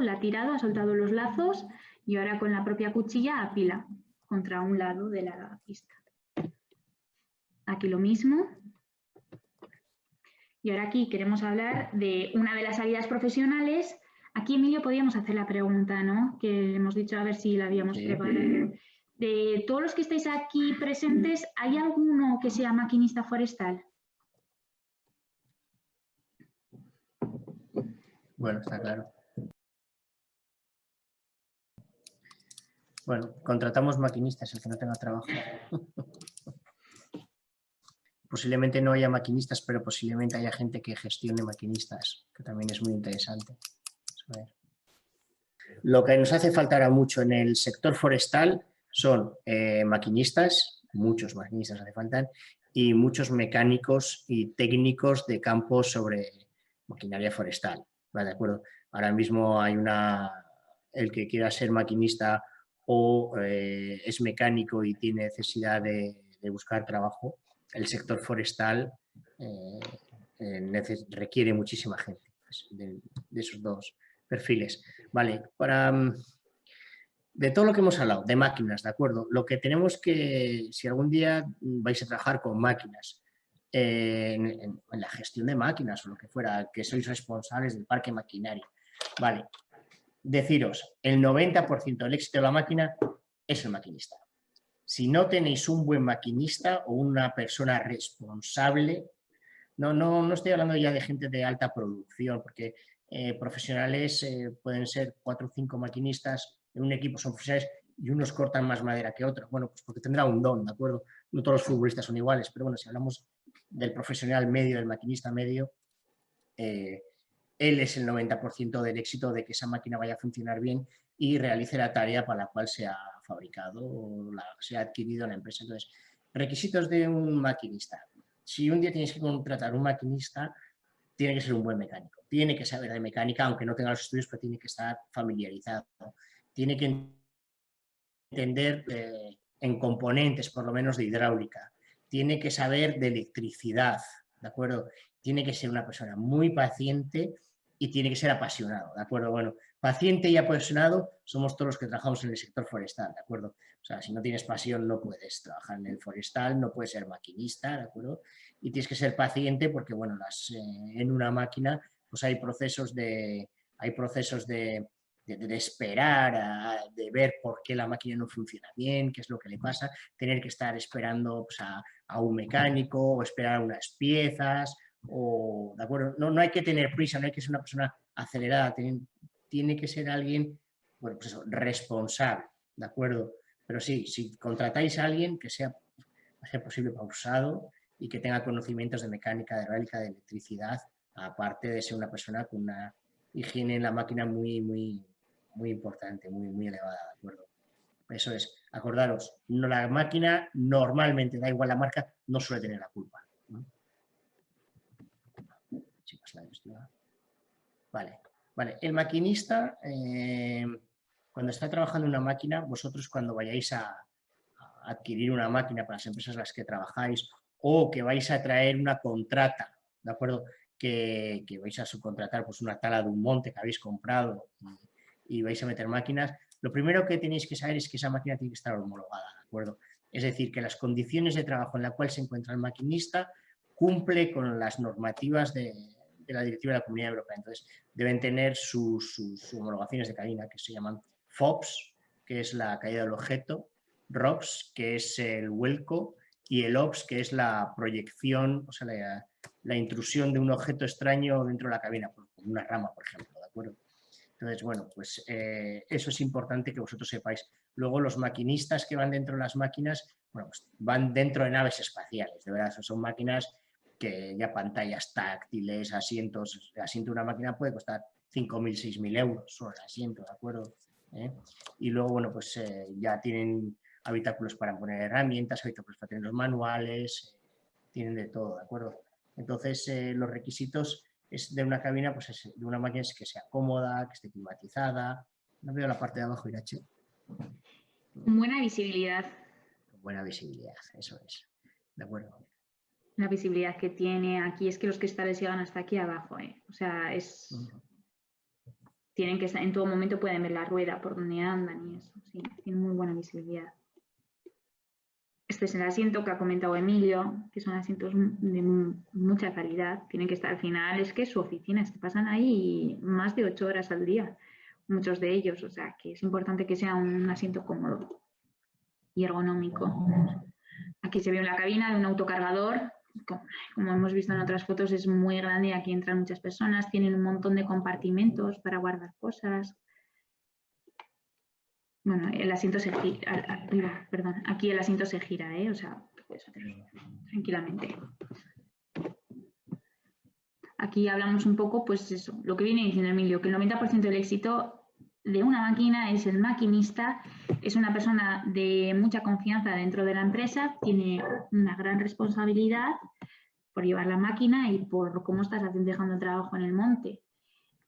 la ha tirado, ha soltado los lazos y ahora con la propia cuchilla apila contra un lado de la pista. Aquí lo mismo. Y ahora aquí queremos hablar de una de las salidas profesionales. Aquí, Emilio, podíamos hacer la pregunta, ¿no? Que hemos dicho a ver si la habíamos preparado. De todos los que estáis aquí presentes, ¿hay alguno que sea maquinista forestal? Bueno, está claro. Bueno, contratamos maquinistas, el que no tenga trabajo. posiblemente no haya maquinistas, pero posiblemente haya gente que gestione maquinistas, que también es muy interesante. A ver. Lo que nos hace falta ahora mucho en el sector forestal son maquinistas, muchos maquinistas hace falta, y muchos mecánicos y técnicos de campo sobre maquinaria forestal. ¿Vale? ¿De acuerdo? Ahora mismo hay el que quiera ser maquinista o es mecánico y tiene necesidad de buscar trabajo, el sector forestal requiere muchísima gente de esos dos perfiles. Vale, de todo lo que hemos hablado, de máquinas, ¿de acuerdo? Lo que tenemos que, si algún día vais a trabajar con máquinas, en la gestión de máquinas o lo que fuera, que sois responsables del parque maquinario, vale, deciros, el 90% del éxito de la máquina es el maquinista. Si no tenéis un buen maquinista o una persona responsable, no estoy hablando ya de gente de alta producción, porque profesionales pueden ser 4 o 5 maquinistas en un equipo, son profesionales y unos cortan más madera que otros. Bueno, pues porque tendrá un don, ¿de acuerdo? No todos los futbolistas son iguales, pero bueno, si hablamos del profesional medio, del maquinista medio, él es el 90% del éxito de que esa máquina vaya a funcionar bien y realice la tarea para la cual se ha fabricado o se ha adquirido en la empresa. Entonces, requisitos de un maquinista. Si un día tienes que contratar un maquinista, tiene que ser un buen mecánico. Tiene que saber de mecánica, aunque no tenga los estudios, pero tiene que estar familiarizado. Tiene que entender en componentes, por lo menos de hidráulica. Tiene que saber de electricidad, ¿de acuerdo? Tiene que ser una persona muy paciente y tiene que ser apasionado, ¿de acuerdo? Bueno, paciente y apasionado somos todos los que trabajamos en el sector forestal, ¿de acuerdo? O sea, si no tienes pasión no puedes trabajar en el forestal, no puedes ser maquinista, ¿de acuerdo? Y tienes que ser paciente porque, bueno, en una máquina pues hay procesos de esperar, de ver por qué la máquina no funciona bien, qué es lo que le pasa, tener que estar esperando pues, a un mecánico o esperar unas piezas, ¿de acuerdo? No hay que tener prisa, no hay que ser una persona acelerada, tiene que ser alguien, bueno, pues eso, responsable, ¿de acuerdo? Pero sí, si contratáis a alguien que sea posible pausado y que tenga conocimientos de mecánica, de hidráulica, de electricidad, aparte de ser una persona con una higiene en la máquina muy importante, muy elevada, ¿de acuerdo? Eso es, acordaros, la máquina normalmente, da igual la marca, no suele tener la culpa, ¿no? Vale. El maquinista, cuando está trabajando en una máquina, vosotros cuando vayáis a adquirir una máquina para las empresas en las que trabajáis o que vais a traer una contrata, ¿de acuerdo? Que vais a subcontratar pues, una tala de un monte que habéis comprado y vais a meter máquinas, lo primero que tenéis que saber es que esa máquina tiene que estar homologada, ¿de acuerdo? Es decir, que las condiciones de trabajo en las cuales se encuentra el maquinista cumple con las normativas de la Directiva de la Comunidad Europea. Entonces, deben tener sus homologaciones de cabina que se llaman FOPS, que es la caída del objeto, ROPS, que es el vuelco, y el OPS, que es la proyección, o sea, la intrusión de un objeto extraño dentro de la cabina, como una rama, por ejemplo, ¿de acuerdo? Entonces, bueno, pues eso es importante que vosotros sepáis. Luego, los maquinistas que van dentro de las máquinas, bueno, pues van dentro de naves espaciales, de verdad, son máquinas que ya pantallas táctiles, asientos, el asiento de una máquina puede costar 5.000, 6.000 euros solo el asiento, ¿de acuerdo? Y luego, bueno, pues ya tienen habitáculos para poner herramientas, habitáculos para tener los manuales, tienen de todo, ¿de acuerdo? Entonces, los requisitos de una cabina, pues de una máquina es que sea cómoda, que esté climatizada. No veo la parte de abajo, Irache. Buena visibilidad. Buena visibilidad, eso es. ¿De acuerdo? La visibilidad que tiene aquí es que los cristales llegan hasta aquí abajo, ¿eh? O sea, tienen que estar, en todo momento pueden ver la rueda por donde andan y eso, sí, tienen muy buena visibilidad. Este es el asiento que ha comentado Emilio, que son asientos de mucha calidad, tienen que estar al final, es que es su oficina, es que pasan ahí más de 8 horas al día, muchos de ellos, o sea, que es importante que sea un asiento cómodo y ergonómico. Aquí se ve la cabina de un autocargador, como hemos visto en otras fotos, es muy grande y aquí entran muchas personas, tienen un montón de compartimentos para guardar cosas. Bueno, el asiento se gira, perdón, aquí el asiento se gira, o sea, puedes hacer tranquilamente. Aquí hablamos un poco, pues eso, lo que viene diciendo Emilio, que el 90% del éxito de una máquina es el maquinista, es una persona de mucha confianza dentro de la empresa, tiene una gran responsabilidad por llevar la máquina y por cómo estás dejando el trabajo en el monte.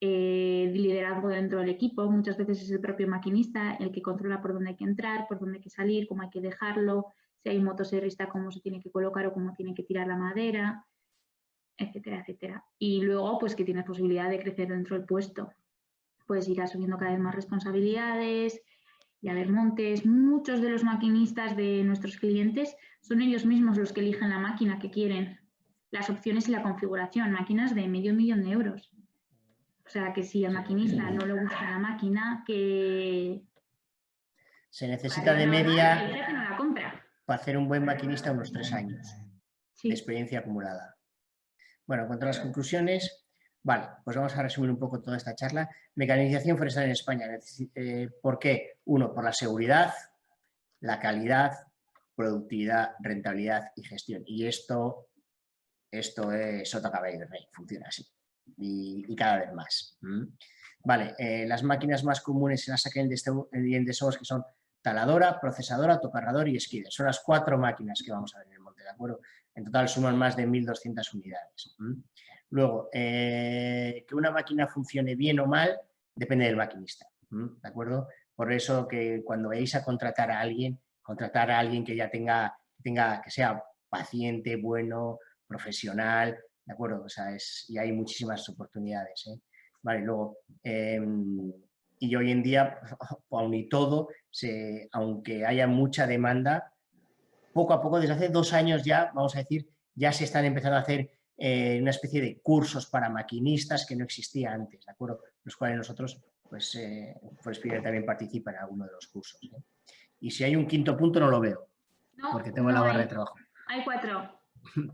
Liderazgo dentro del equipo, muchas veces es el propio maquinista el que controla por dónde hay que entrar, por dónde hay que salir, cómo hay que dejarlo, si hay un motoserrista, cómo se tiene que colocar o cómo tiene que tirar la madera, etcétera, etcétera. Y luego, pues que tienes posibilidad de crecer dentro del puesto. Puedes ir asumiendo cada vez más responsabilidades y a ver montes. Muchos de los maquinistas de nuestros clientes son ellos mismos los que eligen la máquina que quieren, las opciones y la configuración, máquinas de medio millón de euros. O sea, que si al maquinista no le gusta la máquina, que... Se necesita de media, el jefe no la compra. Para hacer un buen maquinista, unos 3 años Sí. de experiencia acumulada. Bueno, en cuanto a las conclusiones, vale, pues vamos a resumir un poco toda esta charla. Mecanización forestal en España. ¿Por qué? Uno, por la seguridad, la calidad, productividad, rentabilidad y gestión. Y esto es sota caballo de rey, funciona así. Y cada vez más. Vale, las máquinas más comunes en la saca y en desovos que son taladora, procesadora, autocargador y esquider. Son las 4 máquinas que vamos a ver en el monte, ¿de acuerdo? En total suman más de 1.200 unidades. Luego, que una máquina funcione bien o mal depende del maquinista, ¿de acuerdo? Por eso que cuando vayáis a contratar a alguien que ya que sea paciente, bueno, profesional, ¿de acuerdo? O sea, y hay muchísimas oportunidades, ¿eh? Vale, luego, y hoy en día, aun y todo, aunque haya mucha demanda, poco a poco, desde hace 2 años ya, vamos a decir, ya se están empezando a hacer una especie de cursos para maquinistas que no existía antes, ¿de acuerdo? Los cuales nosotros, pues, Forespire también participa en alguno de los cursos, ¿eh? Y si hay un 5.º punto no lo veo, porque tengo la barra de trabajo. Hay 4.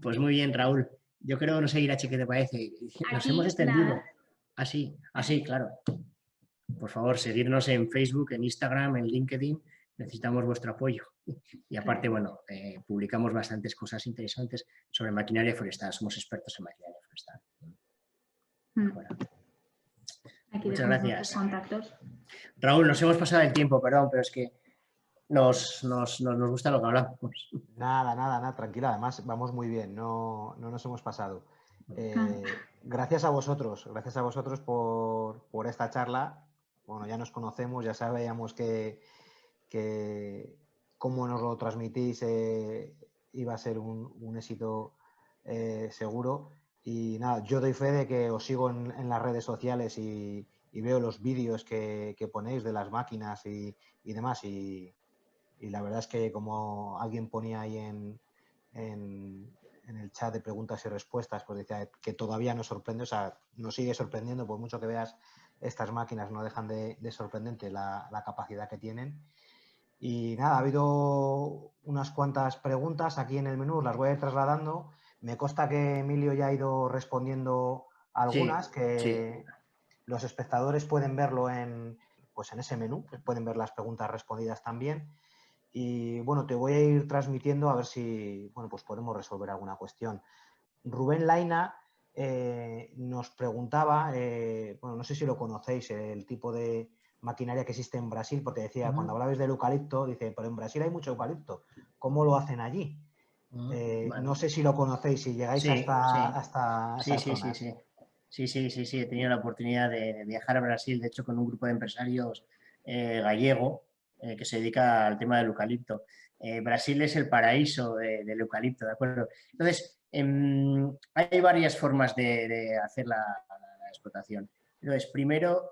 Pues muy bien, Raúl. Yo creo, no sé, Irache, ¿qué te parece? Nos hemos extendido. Así, claro. Por favor, seguirnos en Facebook, en Instagram, en LinkedIn. Necesitamos vuestro apoyo. Y aparte, bueno, publicamos bastantes cosas interesantes sobre maquinaria forestal. Somos expertos en maquinaria forestal. Bueno. Muchas gracias. Contactos. Raúl, nos hemos pasado el tiempo, perdón, pero es que nos gusta lo que hablamos. Nada, tranquila. Además, vamos muy bien, no nos hemos pasado. Gracias a vosotros por esta charla. Bueno, ya nos conocemos, ya sabíamos que como nos lo transmitís iba a ser un éxito seguro. Y nada, yo doy fe de que os sigo en las redes sociales y veo los vídeos que ponéis de las máquinas y demás. Y la verdad es que, como alguien ponía ahí en el chat de preguntas y respuestas, pues decía que todavía nos sorprende, o sea, nos sigue sorprendiendo, por mucho que veas estas máquinas, no dejan de sorprendente la capacidad que tienen. Y nada, ha habido unas cuantas preguntas aquí en el menú, las voy a ir trasladando. Me consta que Emilio ya ha ido respondiendo algunas, que los espectadores pueden verlo en ese menú, pueden ver las preguntas respondidas también. Y bueno, te voy a ir transmitiendo a ver si pues podemos resolver alguna cuestión. Rubén Laina nos preguntaba, no sé si lo conocéis, el tipo de maquinaria que existe en Brasil, porque decía, cuando hablabais del eucalipto, dice, pero en Brasil hay mucho eucalipto, ¿cómo lo hacen allí? Vale. No sé si lo conocéis, si llegáis hasta sí, he tenido la oportunidad de viajar a Brasil, de hecho con un grupo de empresarios gallego que se dedica al tema del eucalipto. Brasil es el paraíso del eucalipto, ¿de acuerdo? Entonces, hay varias formas de hacer la explotación. Entonces, primero,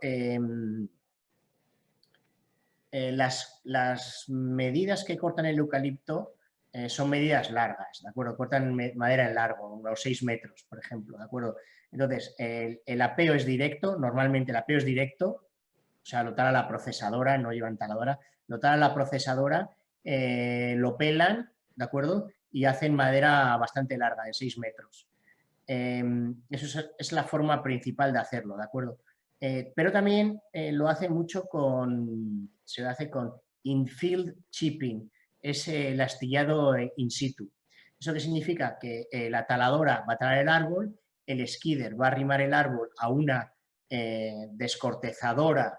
las medidas que cortan el eucalipto son medidas largas, ¿de acuerdo? Cortan madera en largo, unos 6 metros, por ejemplo, ¿de acuerdo? Entonces, el apeo es directo, normalmente el apeo es directo, o sea, lo tala la procesadora, no llevan taladora, lo tala la procesadora, lo pelan, ¿de acuerdo? Y hacen madera bastante larga, de 6 metros. Eso es la forma principal de hacerlo, ¿de acuerdo? Pero también lo hace mucho se hace con in-field chipping, es el astillado in situ. ¿Eso qué significa? Que la taladora va a talar el árbol, el skidder va a arrimar el árbol a una descortezadora,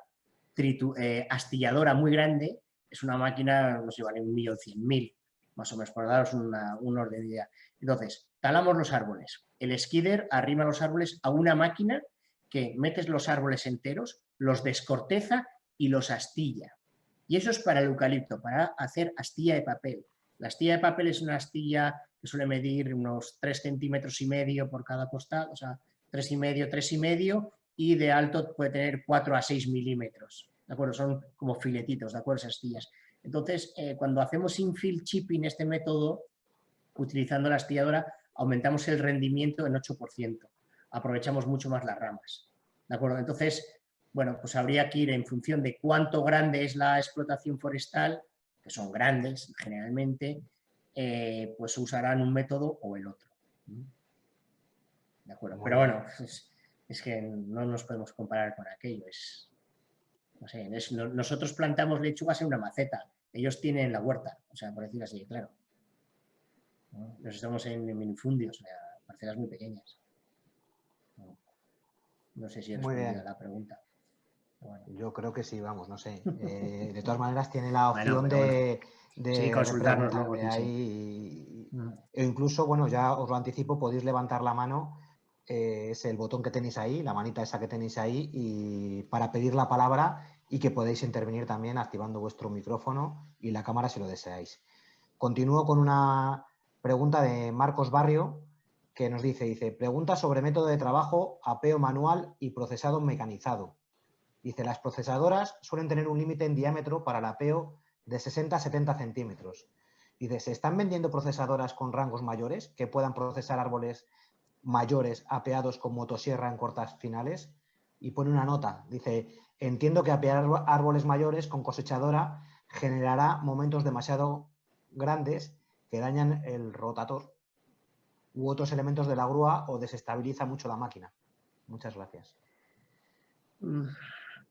astilladora muy grande. Es una máquina, no sé, vale 1.100.000, más o menos, por daros un orden de idea. Entonces, talamos los árboles. El skidder arrima los árboles a una máquina que metes los árboles enteros, los descorteza y los astilla. Y eso es para el eucalipto, para hacer astilla de papel. La astilla de papel es una astilla que suele medir unos 3,5 centímetros por cada costado, o sea, 3,5, 3,5, y de alto puede tener 4 a 6 milímetros. ¿De acuerdo? Son como filetitos, ¿de acuerdo? Esas astillas. Entonces, cuando hacemos infill chipping, este método, utilizando la astilladora, aumentamos el rendimiento en 8%. Aprovechamos mucho más las ramas. ¿De acuerdo? Entonces, bueno, pues habría que ir en función de cuánto grande es la explotación forestal, que son grandes generalmente, pues usarán un método o el otro. ¿De acuerdo? Pero bueno, es que no nos podemos comparar con aquello. No sé, nosotros plantamos lechugas en una maceta, ellos tienen la huerta, o sea, por decir así, claro. Nos estamos en minifundios, o sea, parcelas muy pequeñas. No sé si he respondido a la pregunta. Bueno. Yo creo que sí, vamos, no sé. De todas maneras tiene la opción bueno. de sí, consultarnos luego. Ahí. E incluso, bueno, ya os lo anticipo, podéis levantar la mano, es el botón que tenéis ahí, la manita esa que tenéis ahí, y para pedir la palabra y que podéis intervenir también activando vuestro micrófono y la cámara si lo deseáis. Continúo con una pregunta de Marcos Barrio, que nos dice, pregunta sobre método de trabajo, apeo manual y procesado mecanizado. Dice, las procesadoras suelen tener un límite en diámetro para el apeo de 60 a 70 centímetros. Dice, ¿se están vendiendo procesadoras con rangos mayores que puedan procesar árboles mayores apeados con motosierra en cortas finales? Y pone una nota, dice, entiendo que apear árboles mayores con cosechadora generará momentos demasiado grandes que dañan el rotator u otros elementos de la grúa o desestabiliza mucho la máquina. Muchas gracias.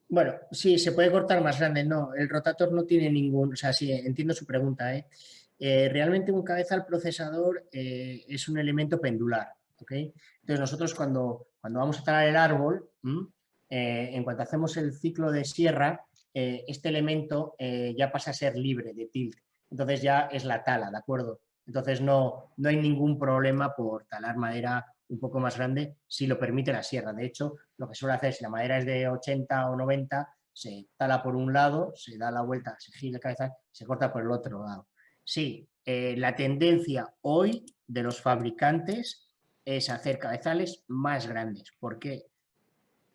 Bueno, sí, se puede cortar más grande. No, el rotator no tiene ningún... O sea, sí, entiendo su pregunta. Realmente un cabezal procesador es un elemento pendular. ¿Okay? Entonces nosotros cuando vamos a talar el árbol, en cuanto hacemos el ciclo de sierra, este elemento ya pasa a ser libre de tilt. Entonces ya es la tala, ¿de acuerdo? Entonces no hay ningún problema por talar madera un poco más grande si lo permite la sierra. De hecho, lo que suele hacer, si la madera es de 80 o 90, se tala por un lado, se da la vuelta, se gira el cabezal, se corta por el otro lado. Sí, la tendencia hoy de los fabricantes es hacer cabezales más grandes. ¿Por qué?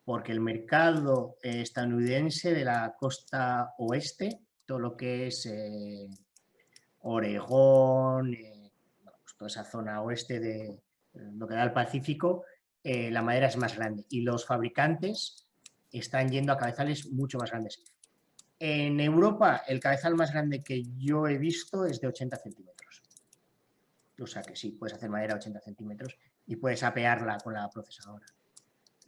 Porque el mercado estadounidense de la costa oeste, todo lo que es Oregón, pues toda esa zona oeste de lo que da al Pacífico, la madera es más grande y los fabricantes están yendo a cabezales mucho más grandes. En Europa, el cabezal más grande que yo he visto es de 80 centímetros. O sea que sí, puedes hacer madera a 80 centímetros y puedes apearla con la procesadora.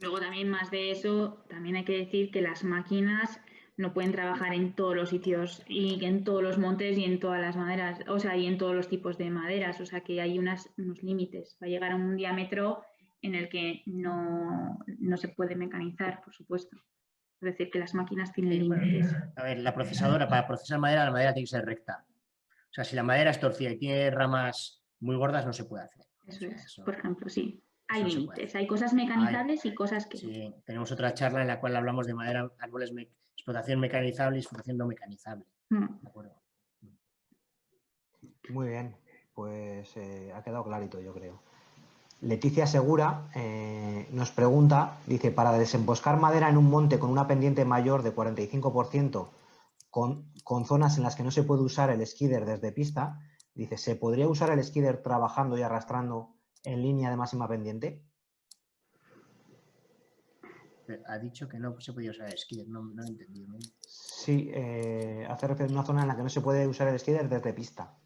Luego también más de eso, también hay que decir que las máquinas no pueden trabajar en todos los sitios y en todos los montes y en todas las maderas, o sea, y en todos los tipos de maderas, o sea que hay unos límites. Va a llegar a un diámetro en el que no se puede mecanizar, por supuesto. Es decir, que las máquinas tienen límites. A ver, la procesadora, para procesar madera, la madera tiene que ser recta. O sea, si la madera es torcida y tiene ramas muy gordas, no se puede hacer. Eso es, por ejemplo, sí. Hay no límites, hay cosas mecanizables y cosas que... Sí, tenemos otra charla en la cual hablamos de madera, árboles, explotación mecanizable y explotación no mecanizable. ¿De acuerdo? Muy bien, pues ha quedado clarito, yo creo. Leticia Segura nos pregunta, dice, para desemboscar madera en un monte con una pendiente mayor de 45%, con zonas en las que no se puede usar el skidder desde pista, dice, ¿se podría usar el skidder trabajando y arrastrando en línea de máxima pendiente? Ha dicho que no se podía usar el skidder, no he entendido. ¿No? Sí, hace referencia a una zona en la que no se puede usar el skidder desde pista.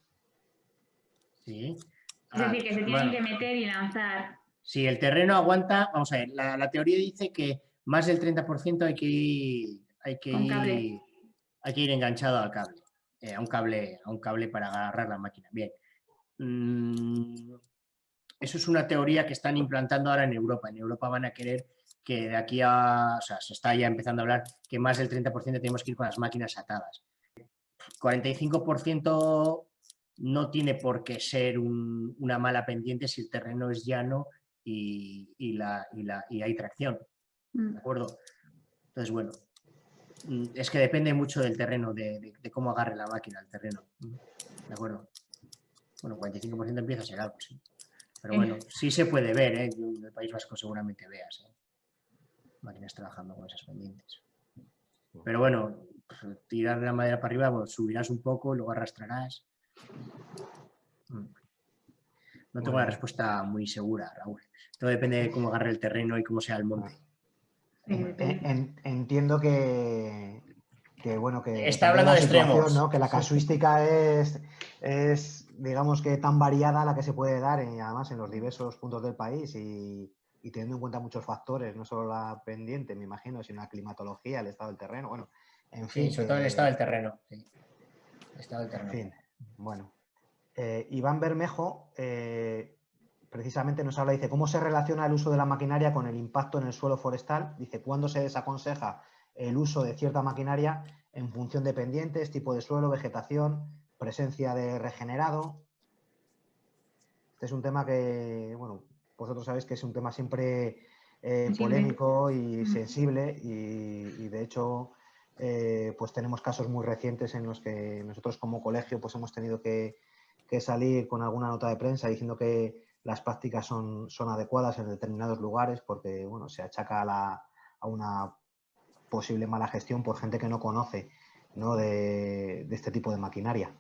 Sí. Es decir, que se tienen que meter y lanzar. Si el terreno aguanta, vamos a ver, la teoría dice que más del 30% hay que ir enganchado al cable, a un cable para agarrar la máquina. Bien, eso es una teoría que están implantando ahora en Europa. En Europa van a querer que de aquí a... O sea, se está ya empezando a hablar que más del 30% tenemos que ir con las máquinas atadas. 45% no tiene por qué ser una mala pendiente si el terreno es llano y hay tracción. ¿De acuerdo? Entonces, bueno, es que depende mucho del terreno, de cómo agarre la máquina el terreno. ¿De acuerdo? Bueno, 45% empieza a ser algo, sí. Pero bueno, sí se puede ver, ¿eh? En el País Vasco seguramente veas, ¿eh? Máquinas trabajando con esas pendientes. Pero bueno, pues, tirar la madera para arriba, pues, subirás un poco, luego arrastrarás. No tengo una respuesta muy segura, Raúl. Todo depende de cómo agarre el terreno y cómo sea el monte. Entiendo que bueno, que Está depende hablando de de la situación, extremos. ¿no? Que la casuística es, digamos que tan variada la que se puede dar, además en los diversos puntos del país y teniendo en cuenta muchos factores, no solo la pendiente, me imagino, sino la climatología, el estado del terreno, bueno, en fin. Sí, sobre todo el estado del terreno. Sí. El estado del terreno. En fin, bueno. Iván Bermejo precisamente nos habla, dice, ¿cómo se relaciona el uso de la maquinaria con el impacto en el suelo forestal? Dice, ¿cuándo se desaconseja el uso de cierta maquinaria en función de pendientes, tipo de suelo, vegetación, presencia de regenerado? Este es un tema que, bueno, vosotros sabéis que es un tema siempre polémico y sensible y de hecho pues tenemos casos muy recientes en los que nosotros como colegio pues hemos tenido que salir con alguna nota de prensa diciendo que las prácticas son adecuadas en determinados lugares porque, bueno, se achaca a una posible mala gestión por gente que no conoce, ¿no? de este tipo de maquinaria.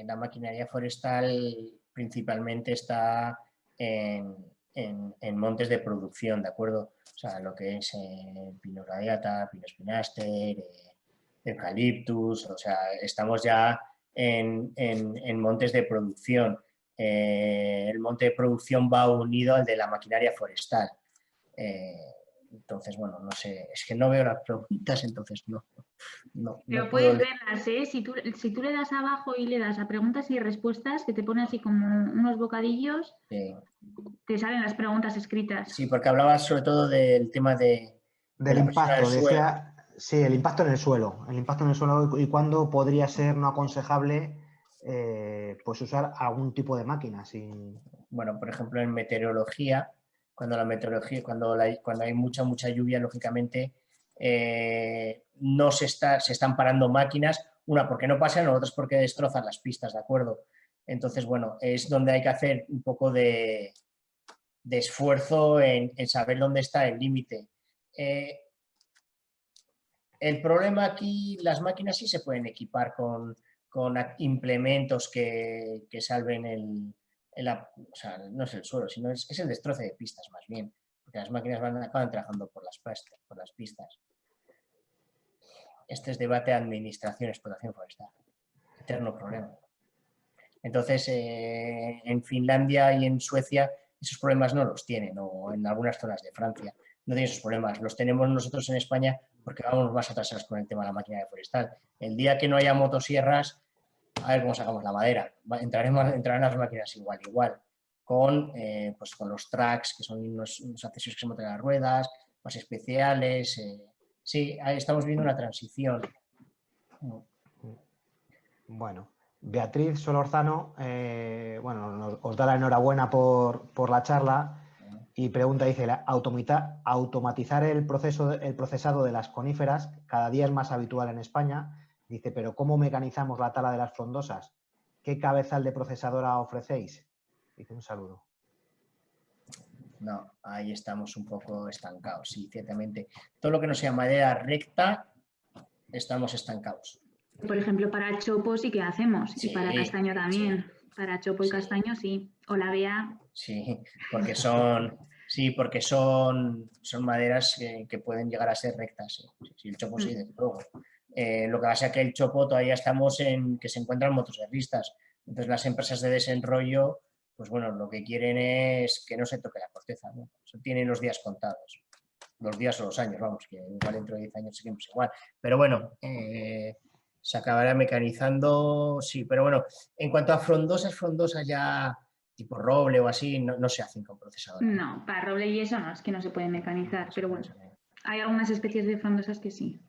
La maquinaria forestal principalmente está en montes de producción, ¿de acuerdo? O sea, lo que es pino radiata, pino spinaster, eucaliptus, o sea, estamos ya en montes de producción. El monte de producción va unido al de la maquinaria forestal. Entonces, bueno, no sé, es que no veo las preguntas, entonces no Pero puedo puedes verlas, ¿eh? Si tú le das abajo y le das a preguntas y respuestas, que te pone así como unos bocadillos, te salen las preguntas escritas. Sí, porque hablabas sobre todo del tema de Del la presión impacto, del suelo. sí, el impacto en el suelo. El impacto en el suelo y cuándo podría ser no aconsejable pues usar algún tipo de máquina. Bueno, por ejemplo, en meteorología, cuando hay mucha lluvia, lógicamente no se están parando máquinas, una porque no pasan, o otras porque destrozan las pistas, ¿de acuerdo? Entonces, bueno, es donde hay que hacer un poco de esfuerzo en saber dónde está el límite. El problema aquí, las máquinas sí se pueden equipar con implementos que salven o sea, no es el suelo, sino es el destroce de pistas más bien, porque las máquinas acaban trabajando por las pistas. Este es debate de administración y explotación forestal, eterno problema. Entonces, en Finlandia y en Suecia esos problemas no los tienen, o en algunas zonas de Francia no tienen esos problemas. Los tenemos nosotros en España porque vamos más atrasados con el tema de la máquina forestal. El día que no haya motosierras, a ver cómo sacamos la madera. Entrarán las máquinas igual, con los tracks, que son unos accesorios que se montan en las ruedas, más especiales. Sí, ahí estamos viendo una transición. Bueno, Beatriz Solorzano, bueno, os da la enhorabuena por la charla y pregunta, dice, automatizar el procesado de las coníferas cada día es más habitual en España. Dice, pero ¿cómo mecanizamos la tala de las frondosas? ¿Qué cabezal de procesadora ofrecéis? Dice, un saludo. No, ahí estamos un poco estancados, sí, ciertamente. Todo lo que no sea madera recta, estamos estancados. Por ejemplo, para chopo sí que hacemos, sí, y para castaño también. Sí. Para chopo y castaño sí, o la vea. Sí, porque son maderas que pueden llegar a ser rectas. Sí, el chopo sí, desde luego. Lo que pasa es que el chopo todavía estamos en que se encuentran motosierristas. Entonces las empresas de desenrollo, pues bueno, lo que quieren es que no se toque la corteza, ¿no? Tienen los días contados. Los días o los años, vamos, que igual dentro de 10 años seguimos igual. Pero bueno, Se acabará mecanizando, sí, pero bueno, en cuanto a frondosas ya tipo roble o así, no se hacen con procesador. No, para roble y eso no, es que no se puede mecanizar, pero bueno, hay algunas especies de frondosas que sí.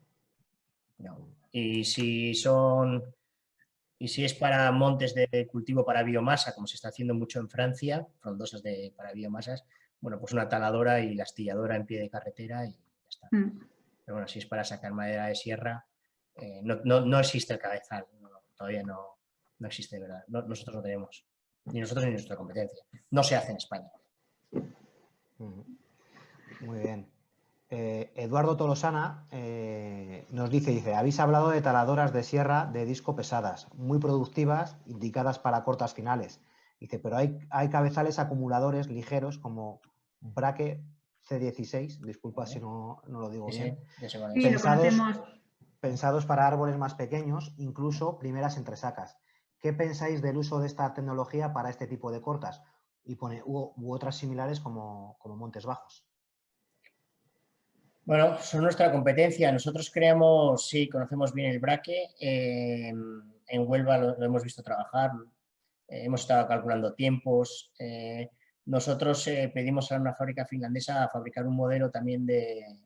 No. Y si es para montes de cultivo para biomasa, como se está haciendo mucho en Francia, frondosas para biomasas, bueno, pues una taladora y la astilladora en pie de carretera y ya está. Pero bueno, si es para sacar madera de sierra, no existe el cabezal, todavía no existe, ¿verdad? Nosotros no tenemos, ni nosotros ni nuestra competencia. No se hace en España. Muy bien. Eduardo Tolosana nos dice, habéis hablado de taladoras de sierra de disco pesadas, muy productivas, indicadas para cortas finales. Dice, pero hay cabezales acumuladores ligeros como Braque C16, disculpa si no lo digo bien, Sí, lo conocemos. pensados para árboles más pequeños, incluso primeras entresacas. ¿Qué pensáis del uso de esta tecnología para este tipo de cortas? Y pone u otras similares como montes bajos. Bueno, son nuestra competencia. Nosotros creamos, sí, conocemos bien el braque. En Huelva lo hemos visto trabajar. Hemos estado calculando tiempos. Nosotros pedimos a una fábrica finlandesa a fabricar un modelo también de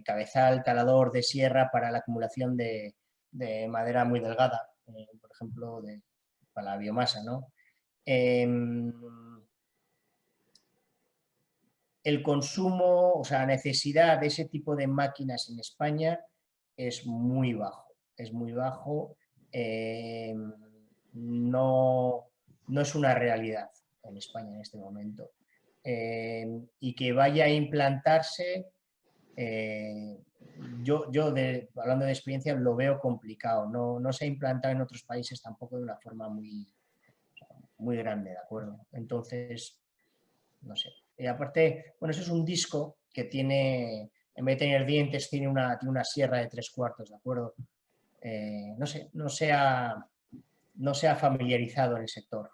cabezal, talador de sierra para la acumulación de madera muy delgada, por ejemplo, para la biomasa, ¿no? El consumo, o sea, la necesidad de ese tipo de máquinas en España es muy bajo. Es muy bajo. No es una realidad en España en este momento. Y que vaya a implantarse, yo hablando de experiencia, lo veo complicado. No se ha implantado en otros países tampoco de una forma muy grande, ¿de acuerdo? Entonces, no sé. Y aparte, bueno, eso es un disco que tiene, en vez de tener dientes, tiene una sierra de 3/4, ¿de acuerdo? No sé, no se ha familiarizado en el sector.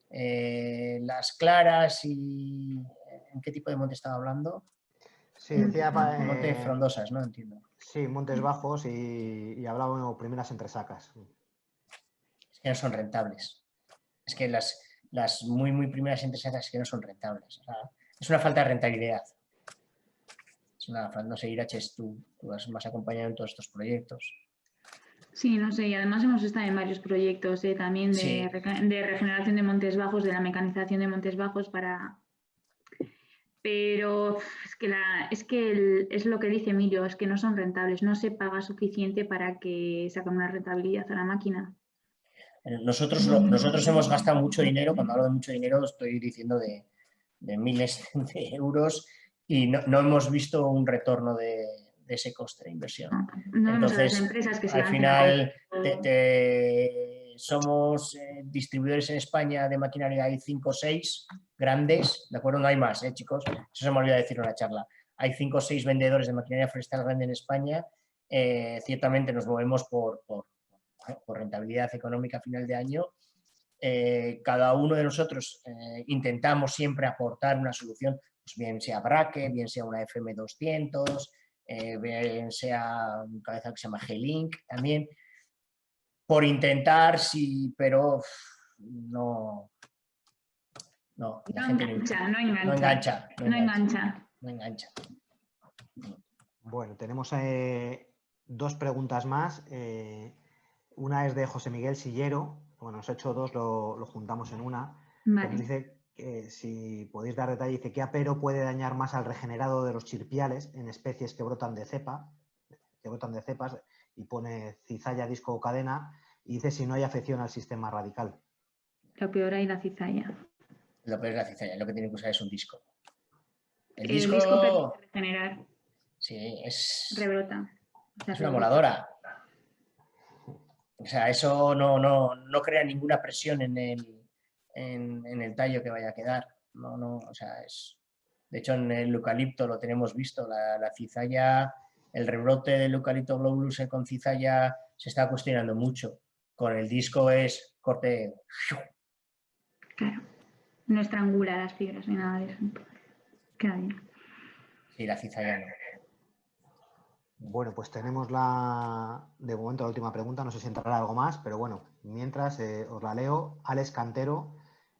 Las claras y... ¿En qué tipo de monte estaba hablando? Sí, decía... monte frondosas, ¿no? Entiendo. Sí, montes bajos y hablaba de primeras entresacas. Es que no son rentables. Es que las muy primeras entresacas es que no son rentables. O sea, es una falta de rentabilidad. No sé, Iraches, tú has acompañado en todos estos proyectos. Sí, no sé, y además hemos estado en varios proyectos también de regeneración de montes bajos, de la mecanización de montes bajos Pero es que es lo que dice Emilio, es que no son rentables, no se paga suficiente para que saquen una rentabilidad a la máquina. Nosotros hemos gastado mucho dinero, cuando hablo de mucho dinero estoy diciendo de miles de euros y no hemos visto un retorno de ese coste de inversión. No vemos a las Entonces, empresas que se al lancen final somos distribuidores en España de maquinaria, hay 5 o 6 grandes, ¿de acuerdo? No hay más, chicos, eso se me olvidó decirlo en la charla. Hay 5 o 6 vendedores de maquinaria forestal grande en España. Ciertamente nos movemos por rentabilidad económica a final de año. Cada uno de nosotros intentamos siempre aportar una solución, pues bien sea braque, bien sea una FM200, bien sea un cabezal que se llama G-Link también, por intentar, sí, pero no, la gente no engancha. No engancha. Bueno, tenemos 2 preguntas más. Una es de José Miguel Sillero. Bueno, nos ha hecho 2, lo juntamos en una. Vale. Dice que si podéis dar detalle, dice ¿qué apero puede dañar más al regenerado de los chirpiales en especies que brotan de cepas? Y pone cizalla, disco o cadena. Y dice si no hay afección al sistema radical. Lo peor hay la cizalla. Lo peor es la cizalla, lo que tiene que usar es un disco. El disco permite regenerar. Sí, rebrota. Es una moladora. O sea, eso no crea ninguna presión en el tallo que vaya a quedar. O sea, de hecho, en el eucalipto lo tenemos visto, la cizalla, el rebrote del eucalipto globulus con cizalla se está cuestionando mucho. Con el disco es corte. Claro, no estrangula las fibras ni nada de eso. Queda bien. Sí, la cizalla no. Bueno, pues tenemos de momento la última pregunta, no sé si entrará algo más, pero bueno, mientras os la leo. Alex Cantero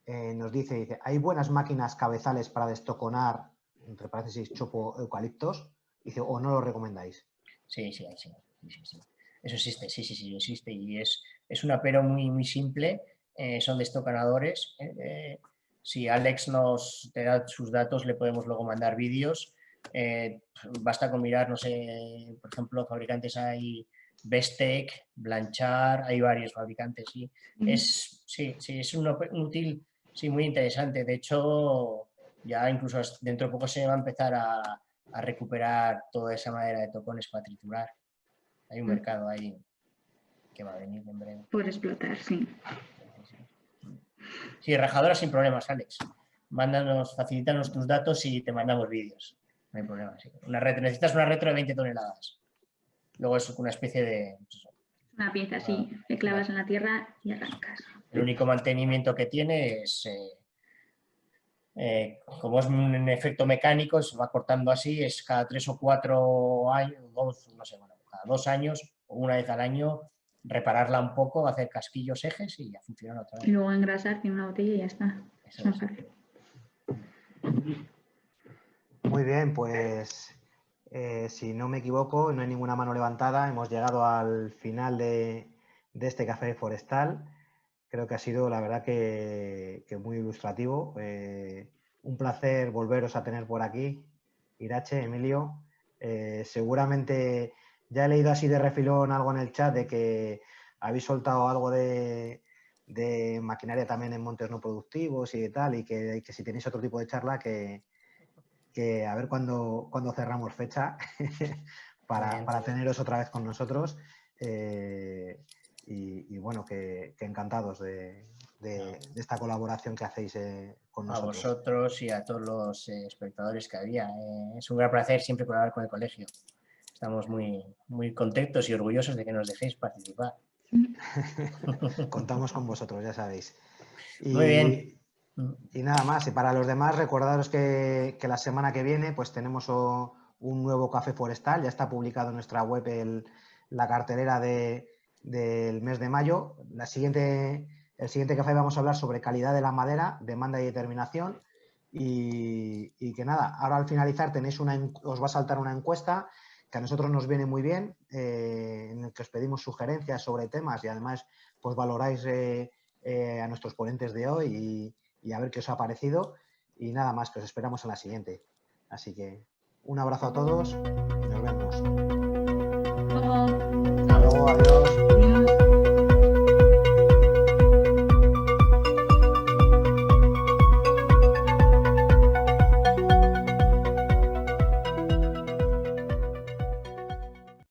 nos dice, ¿hay buenas máquinas cabezales para destoconar, entre paréntesis, chopo eucaliptos? Dice, ¿o no lo recomendáis? Sí. Eso existe, sí, existe y es un apero muy simple, son destocanadores. Si Alex te da sus datos, le podemos luego mandar vídeos. Basta con mirar, no sé, por ejemplo, fabricantes hay Bestec, Blanchard, hay varios fabricantes, sí. Es un útil, sí, muy interesante. De hecho, ya incluso dentro de poco se va a empezar a recuperar toda esa madera de tocones para triturar. Hay un mercado ahí que va a venir en breve. Por explotar, sí. Sí, rajadora sin problemas, Alex. Facilítanos tus datos y te mandamos vídeos. No hay problema. Sí. Necesitas una retro de 20 toneladas. Luego es una especie de... Una pieza así, que clavas en la tierra y arrancas. El único mantenimiento que tiene es... como es un efecto mecánico, se va cortando así, es cada 3 o 4 años, cada 2 años o una vez al año, repararla un poco, hacer casquillos, ejes y ya funciona otra vez. Y luego engrasar en una botella y ya está. Eso es. Muy bien, pues si no me equivoco, no hay ninguna mano levantada, hemos llegado al final de este café forestal. Creo que ha sido, la verdad, que muy ilustrativo. Un placer volveros a tener por aquí, Irache, Emilio. Seguramente ya he leído así de refilón algo en el chat de que habéis soltado algo de maquinaria también en montes no productivos y tal, y que si tenéis otro tipo de charla, que a ver cuándo cerramos fecha para teneros otra vez con nosotros. Y bueno, que encantados de esta colaboración que hacéis con nosotros. A vosotros y a todos los espectadores que había. Es un gran placer siempre colaborar con el colegio. Estamos muy contentos y orgullosos de que nos dejéis participar. Contamos con vosotros, ya sabéis. Muy bien. Y nada más. Y para los demás, recordaros que la semana que viene pues tenemos un nuevo café forestal. Ya está publicado en nuestra web la cartelera del mes de mayo. El siguiente café vamos a hablar sobre calidad de la madera, demanda y determinación. Y que nada, ahora al finalizar os va a saltar una encuesta que a nosotros nos viene muy bien, en el que os pedimos sugerencias sobre temas y además pues valoráis a nuestros ponentes de hoy y a ver qué os ha parecido. Y nada más, que os esperamos en la siguiente. Así que un abrazo a todos y nos vemos. Luego. Hasta luego, adiós.